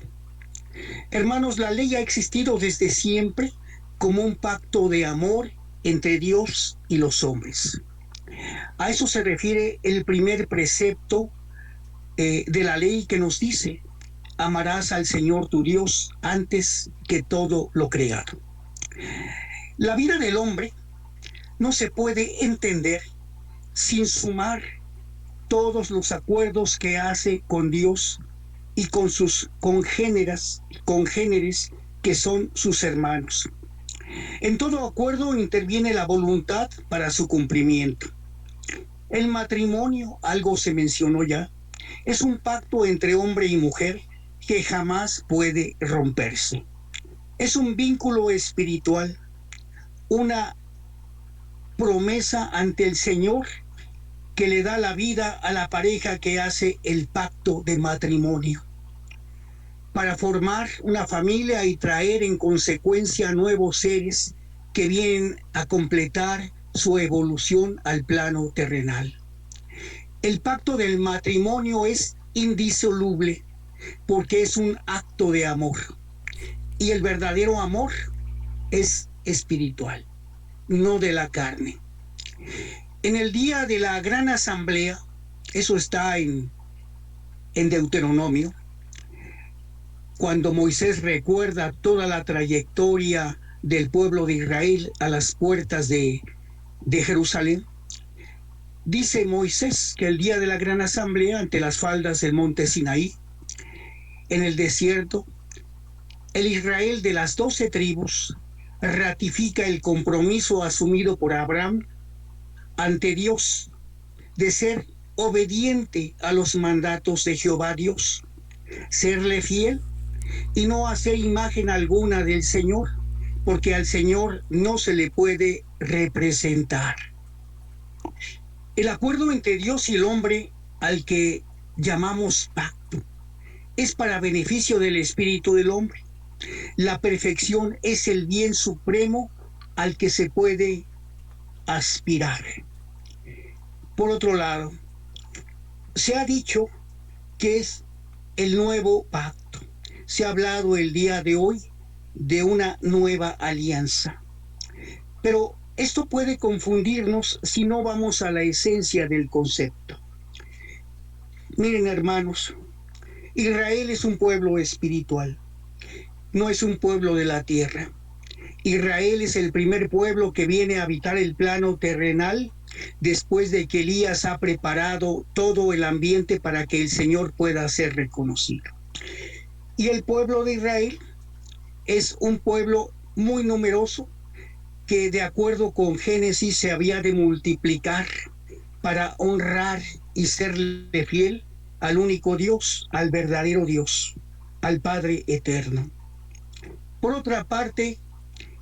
Hermanos, la ley ha existido desde siempre como un pacto de amor entre Dios y los hombres. A eso se refiere el primer precepto de la ley, que nos dice: amarás al Señor tu Dios antes que todo lo creado. La vida del hombre no se puede entender sin sumar todos los acuerdos que hace con Dios y con sus congéneres que son sus hermanos. En todo acuerdo interviene la voluntad para su cumplimiento. El matrimonio, algo se mencionó ya, es un pacto entre hombre y mujer que jamás puede romperse. Es un vínculo espiritual, una promesa ante el Señor que le da la vida a la pareja que hace el pacto de matrimonio, para formar una familia y traer en consecuencia nuevos seres que vienen a completar su evolución al plano terrenal. El pacto del matrimonio es indisoluble porque es un acto de amor, y el verdadero amor es espiritual, no de la carne. En el día de la gran asamblea, eso está en Deuteronomio, cuando Moisés recuerda toda la trayectoria del pueblo de Israel a las puertas de Jerusalén, dice Moisés que el día de la gran asamblea, ante las faldas del monte Sinaí, en el desierto, el Israel de las 12 tribus ratifica el compromiso asumido por Abraham ante Dios de ser obediente a los mandatos de Jehová Dios serle fiel y no hacer imagen alguna del Señor, porque al Señor no se le puede representar. El acuerdo entre Dios y el hombre, al que llamamos pacto, es para beneficio del espíritu del hombre. La perfección es el bien supremo al que se puede aspirar. Por otro lado, se ha dicho que es el nuevo pacto. Se ha hablado el día de hoy de una nueva alianza. Pero esto puede confundirnos si no vamos a la esencia del concepto. Miren, hermanos, Israel es un pueblo espiritual, no es un pueblo de la tierra. Israel es el primer pueblo que viene a habitar el plano terrenal después de que Elías ha preparado todo el ambiente para que el Señor pueda ser reconocido. Y el pueblo de Israel es un pueblo muy numeroso que, de acuerdo con Génesis, se había de multiplicar para honrar y serle fiel al único Dios, al verdadero Dios, al Padre eterno. Por otra parte,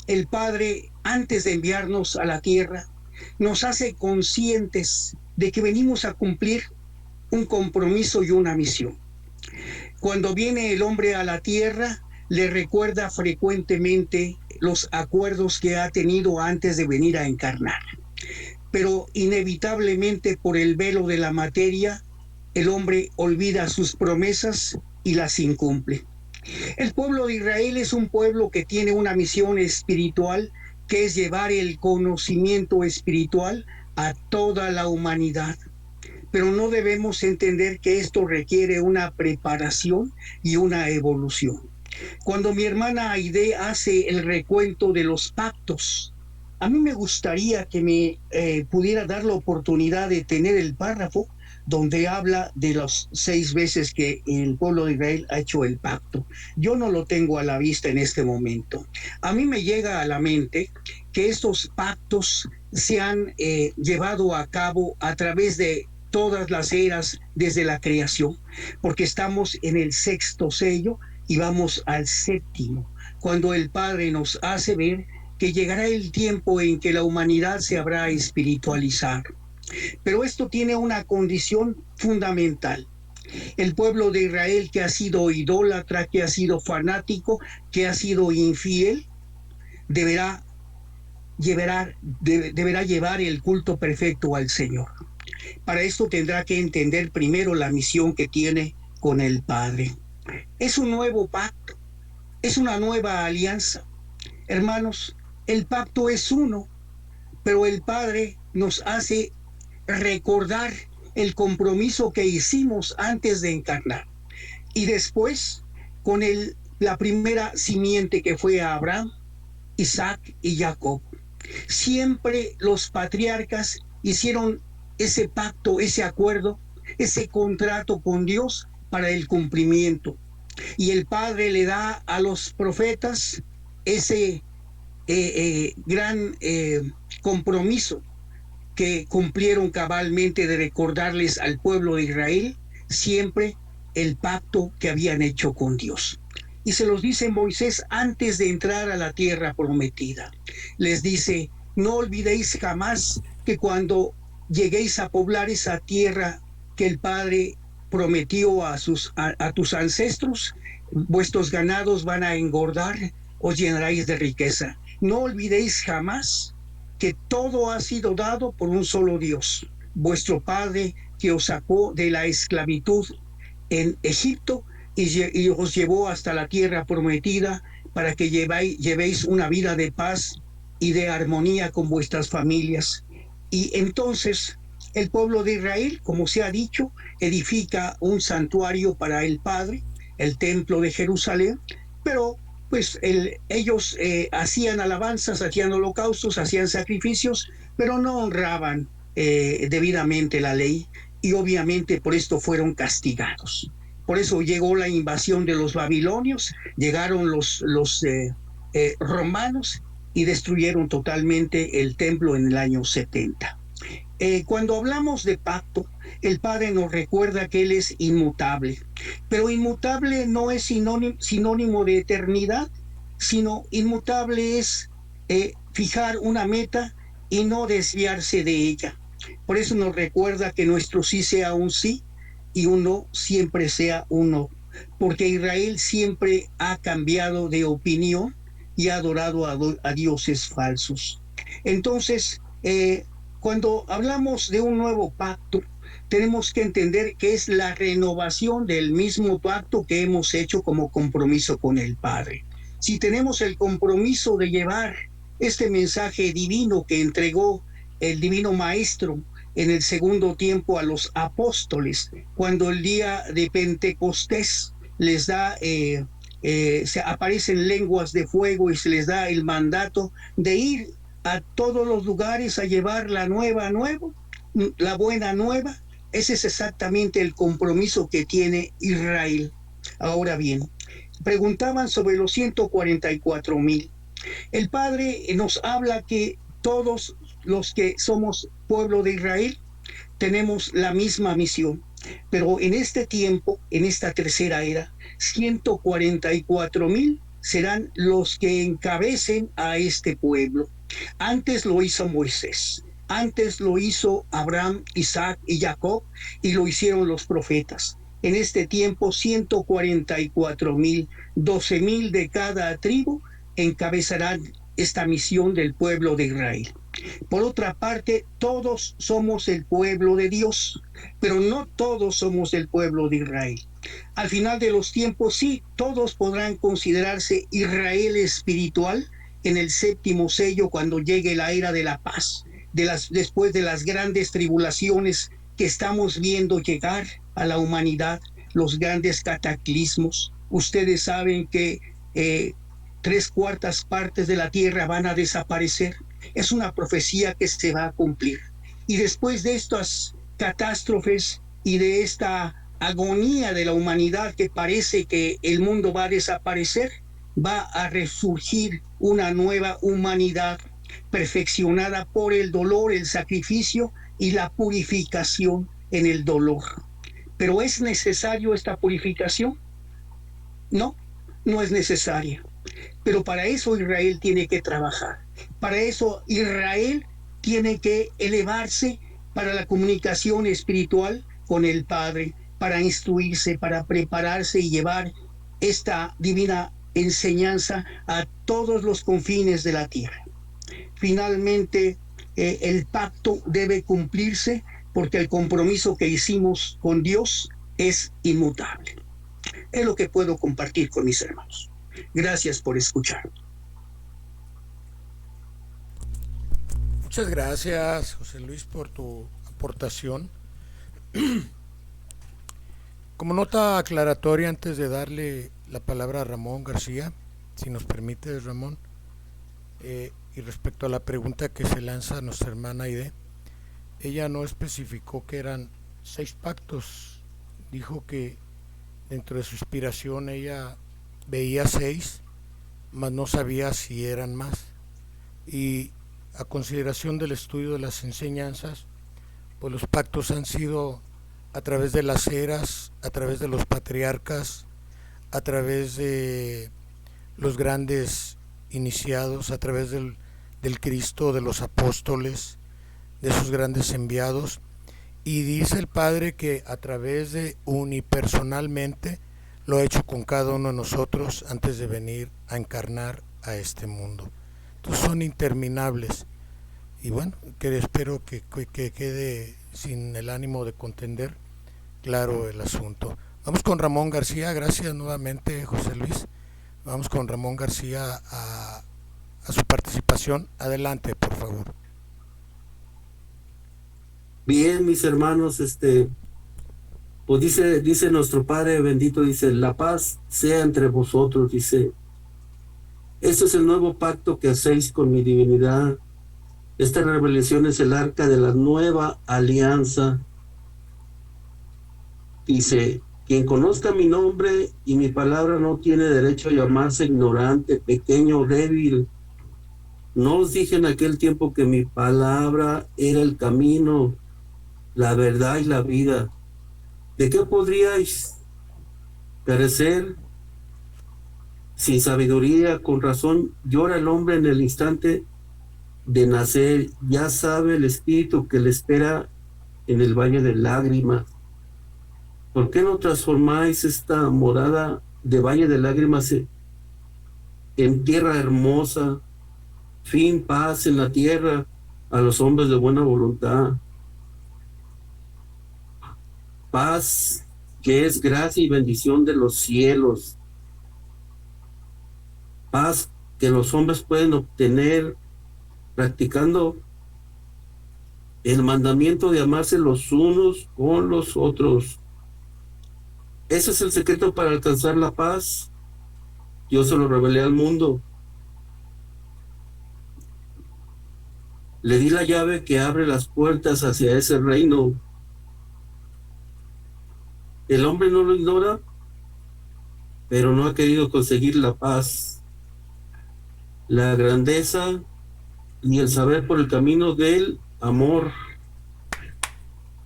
el Padre, antes de enviarnos a la tierra, nos hace conscientes de que venimos a cumplir un compromiso y una misión. Cuando viene el hombre a la tierra, le recuerda frecuentemente los acuerdos que ha tenido antes de venir a encarnar. Pero inevitablemente, por el velo de la materia, el hombre olvida sus promesas y las incumple. El pueblo de Israel es un pueblo que tiene una misión espiritual, que es llevar el conocimiento espiritual a toda la humanidad. Pero no debemos entender que esto requiere una preparación y una evolución. Cuando mi hermana Aide hace el recuento de los pactos, a mí me gustaría que me pudiera dar la oportunidad de tener el párrafo donde habla de las 6 veces que el pueblo de Israel ha hecho el pacto. Yo no lo tengo a la vista en este momento. A mí me llega a la mente que estos pactos se han llevado a cabo a través de todas las eras desde la creación, porque estamos en el 6º sello y vamos al 7º, cuando el Padre nos hace ver que llegará el tiempo en que la humanidad se habrá espiritualizado. Pero esto tiene una condición fundamental. El pueblo de Israel, que ha sido idólatra, que ha sido fanático, que ha sido infiel, deberá llevar el culto perfecto al Señor. Para esto tendrá que entender primero la misión que tiene con el Padre. Es un nuevo pacto, es una nueva alianza. Hermanos, el pacto es uno, pero el Padre nos hace recordar el compromiso que hicimos antes de encarnar. Y después, con la primera simiente que fue a Abraham, Isaac y Jacob. Siempre los patriarcas hicieron ese pacto, ese acuerdo, ese contrato con Dios para el cumplimiento. Y el Padre le da a los profetas ese gran compromiso que cumplieron cabalmente, de recordarles al pueblo de Israel siempre el pacto que habían hecho con Dios. Y se los dice Moisés antes de entrar a la tierra prometida. Les dice: no olvidéis jamás que cuando lleguéis a poblar esa tierra que el Padre prometió a tus ancestros, vuestros ganados van a engordar, os llenaréis de riqueza. No olvidéis jamás que todo ha sido dado por un solo Dios, vuestro Padre, que os sacó de la esclavitud en Egipto y os llevó hasta la tierra prometida para que llevéis una vida de paz y de armonía con vuestras familias. Y entonces el pueblo de Israel, como se ha dicho, edifica un santuario para el Padre, el templo de Jerusalén, pero pues ellos hacían alabanzas, hacían holocaustos, hacían sacrificios, pero no honraban debidamente la ley, y obviamente por esto fueron castigados. Por eso llegó la invasión de los babilonios, llegaron los romanos y destruyeron totalmente el templo en el año 70. Cuando hablamos de pacto, el Padre nos recuerda que Él es inmutable, pero inmutable no es sinónimo de eternidad, sino inmutable es fijar una meta y no desviarse de ella. Por eso nos recuerda que nuestro sí sea un sí y un no siempre sea un no, porque Israel siempre ha cambiado de opinión y ha adorado a dioses falsos. Entonces, cuando hablamos de un nuevo pacto, tenemos que entender que es la renovación del mismo pacto que hemos hecho como compromiso con el Padre. Si tenemos el compromiso de llevar este mensaje divino que entregó el Divino Maestro en el segundo tiempo a los apóstoles, cuando el día de Pentecostés les da, se aparecen lenguas de fuego y se les da el mandato de ir a todos los lugares a llevar la la buena nueva. Ese es exactamente el compromiso que tiene Israel. Ahora bien, preguntaban sobre los 144,000. El Padre nos habla que todos los que somos pueblo de Israel tenemos la misma misión, pero en este tiempo, en esta tercera era, 144,000 serán los que encabecen a este pueblo. Antes lo hizo Moisés, antes lo hizo Abraham, Isaac y Jacob, y lo hicieron los profetas. En este tiempo, 144,000, 12,000 de cada tribu encabezarán esta misión del pueblo de Israel. Por otra parte, todos somos el pueblo de Dios, pero no todos somos el pueblo de Israel. Al final de los tiempos, sí, todos podrán considerarse Israel espiritual en el séptimo sello, cuando llegue la era de la paz, después de las grandes tribulaciones que estamos viendo llegar a la humanidad, los grandes cataclismos. Ustedes saben que 3/4 partes de la tierra van a desaparecer. Es una profecía que se va a cumplir. Y después de estas catástrofes y de esta agonía de la humanidad, que parece que el mundo va a desaparecer, va a resurgir una nueva humanidad perfeccionada por el dolor, el sacrificio y la purificación en el dolor. ¿Pero es necesario esta purificación? No, no es necesaria. Pero para eso Israel tiene que trabajar. Para eso Israel tiene que elevarse para la comunicación espiritual con el Padre, para instruirse, para prepararse y llevar esta divina enseñanza a todos los confines de la tierra. Finalmente, el pacto debe cumplirse porque el compromiso que hicimos con Dios es inmutable. Es lo que puedo compartir con mis hermanos. Gracias por escuchar. Muchas gracias, José Luis, por tu aportación. Como nota aclaratoria, antes de darle la palabra a Ramón García, si nos permite, Ramón, y respecto a la pregunta que se lanza a nuestra hermana Aide, ella no especificó que eran 6 pactos, dijo que dentro de su inspiración ella veía 6, mas no sabía si eran más. Y a consideración del estudio de las enseñanzas, pues los pactos han sido a través de las eras, a través de los patriarcas, a través de los grandes iniciados, a través del Cristo, de los apóstoles, de esos grandes enviados. Y dice el Padre que a través de unipersonalmente lo ha hecho con cada uno de nosotros antes de venir a encarnar a este mundo. Entonces son interminables. Y bueno, que espero que quede sin el ánimo de contender claro el asunto. Vamos con Ramón García. Gracias nuevamente, José Luis. Vamos con Ramón García a su participación. Adelante, por favor. Bien, mis hermanos, pues dice nuestro Padre bendito, dice, la paz sea entre vosotros, dice, este es el nuevo pacto que hacéis con mi divinidad. Esta revelación es el arca de la nueva alianza. Dice, quien conozca mi nombre y mi palabra no tiene derecho a llamarse ignorante, pequeño, débil. No os dije en aquel tiempo que mi palabra era el camino, la verdad y la vida. ¿De qué podríais perecer sin sabiduría? Con razón llora el hombre en el instante de nacer. Ya sabe el espíritu que le espera en el valle de lágrimas. ¿Por qué no transformáis esta morada de valle de lágrimas en tierra hermosa? Fin, paz en la tierra a los hombres de buena voluntad. Paz que es gracia y bendición de los cielos. Paz que los hombres pueden obtener practicando el mandamiento de amarse los unos con los otros. Ese es el secreto para alcanzar la paz. Yo se lo revelé al mundo. Le di la llave que abre las puertas hacia ese reino. El hombre no lo ignora, pero no ha querido conseguir la paz, la grandeza y el saber por el camino del amor.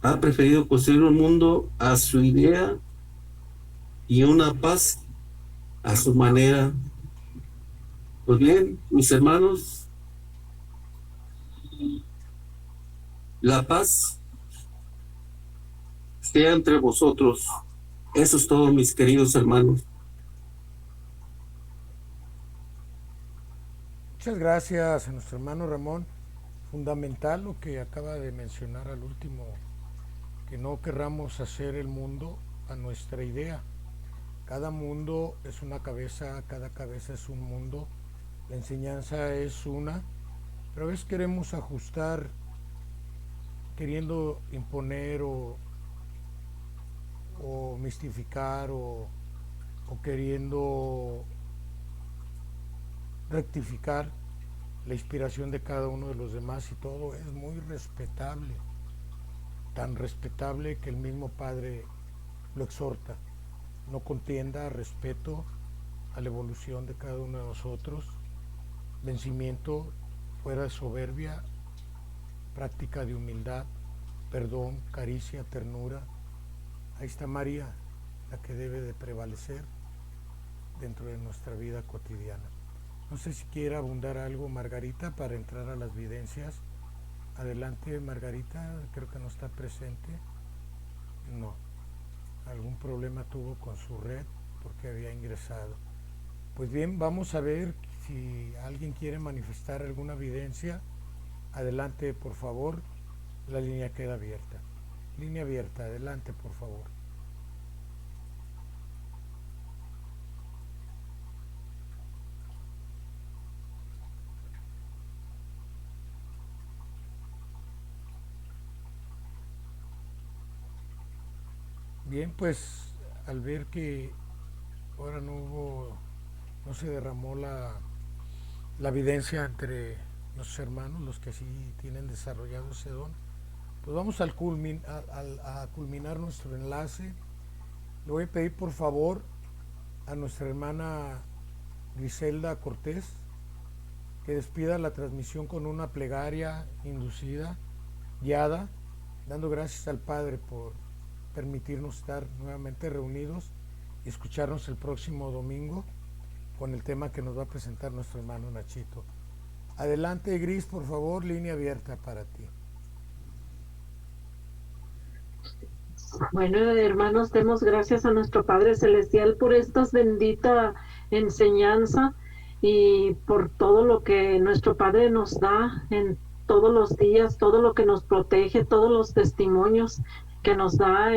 Ha preferido construir un mundo a su idea y una paz a su manera. Pues bien, mis hermanos, la paz sea entre vosotros. Eso es todo, mis queridos hermanos. Muchas gracias a nuestro hermano Ramón. Fundamental lo que acaba de mencionar al último, que no querramos hacer el mundo a nuestra idea. Cada mundo es una cabeza, cada cabeza es un mundo, la enseñanza es una, pero a veces queremos ajustar, queriendo imponer o mistificar o queriendo rectificar la inspiración de cada uno de los demás, y todo es muy respetable, tan respetable que el mismo Padre lo exhorta: no contienda, respeto a la evolución de cada uno de nosotros, vencimiento fuera de soberbia, práctica de humildad, perdón, caricia, ternura. Ahí está María, la que debe de prevalecer dentro de nuestra vida cotidiana. No sé si quiere abundar algo Margarita para entrar a las videncias. Adelante Margarita, creo que no está presente. No, algún problema tuvo con su red porque había ingresado. Pues bien, vamos a ver si alguien quiere manifestar alguna evidencia. Adelante, por favor, la línea queda abierta. Línea abierta, adelante, por favor. Bien, pues al ver que ahora no se derramó la evidencia entre los hermanos, los que sí tienen desarrollado ese don, pues vamos a culminar nuestro enlace. Le voy a pedir por favor a nuestra hermana Griselda Cortés que despida la transmisión con una plegaria inducida, guiada, dando gracias al Padre por permitirnos estar nuevamente reunidos y escucharnos el próximo domingo con el tema que nos va a presentar nuestro hermano Nachito. Adelante, Gris, por favor, línea abierta para ti. Bueno, hermanos, demos gracias a nuestro Padre Celestial por esta bendita enseñanza y por todo lo que nuestro Padre nos da en todos los días, todo lo que nos protege, todos los testimonios que nos da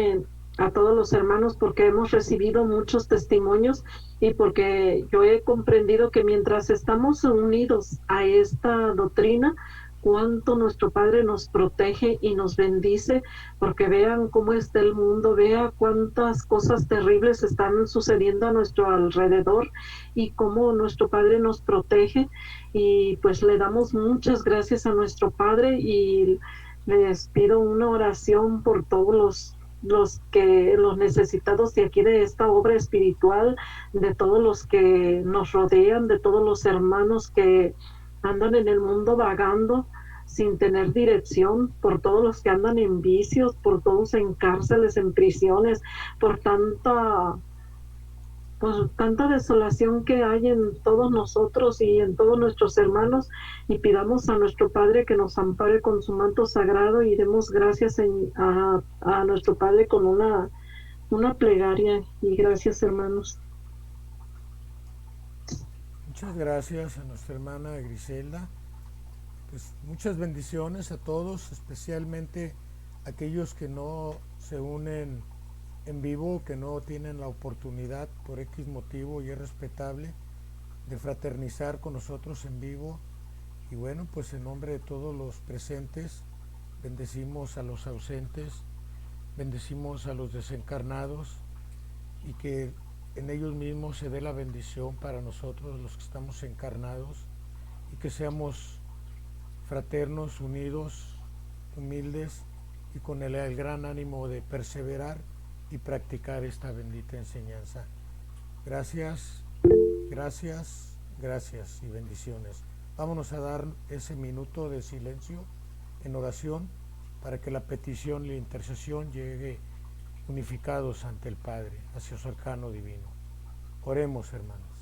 a todos los hermanos, porque hemos recibido muchos testimonios y porque yo he comprendido que mientras estamos unidos a esta doctrina, cuánto nuestro Padre nos protege y nos bendice, porque vean cómo está el mundo, vea cuántas cosas terribles están sucediendo a nuestro alrededor y cómo nuestro Padre nos protege. Y pues le damos muchas gracias a nuestro Padre y les pido una oración por todos los necesitados de aquí de esta obra espiritual, de todos los que nos rodean, de todos los hermanos que andan en el mundo vagando sin tener dirección, por todos los que andan en vicios, por todos en cárceles, en prisiones, por tanta desolación que hay en todos nosotros y en todos nuestros hermanos, y pidamos a nuestro Padre que nos ampare con su manto sagrado y demos gracias a nuestro Padre con una plegaria. Y gracias, hermanos. Muchas gracias a nuestra hermana Griselda. Pues muchas bendiciones a todos, especialmente aquellos que no se unen en vivo, que no tienen la oportunidad por X motivo, y es respetable, de fraternizar con nosotros en vivo. Y bueno, pues en nombre de todos los presentes, bendecimos a los ausentes, bendecimos a los desencarnados, y que en ellos mismos se dé la bendición para nosotros los que estamos encarnados, y que seamos fraternos, unidos, humildes y con el gran ánimo de perseverar y practicar esta bendita enseñanza. Gracias, gracias, gracias y bendiciones. Vámonos a dar ese minuto de silencio en oración para que la petición y la intercesión llegue unificados ante el Padre, hacia su arcano divino. Oremos, hermanos.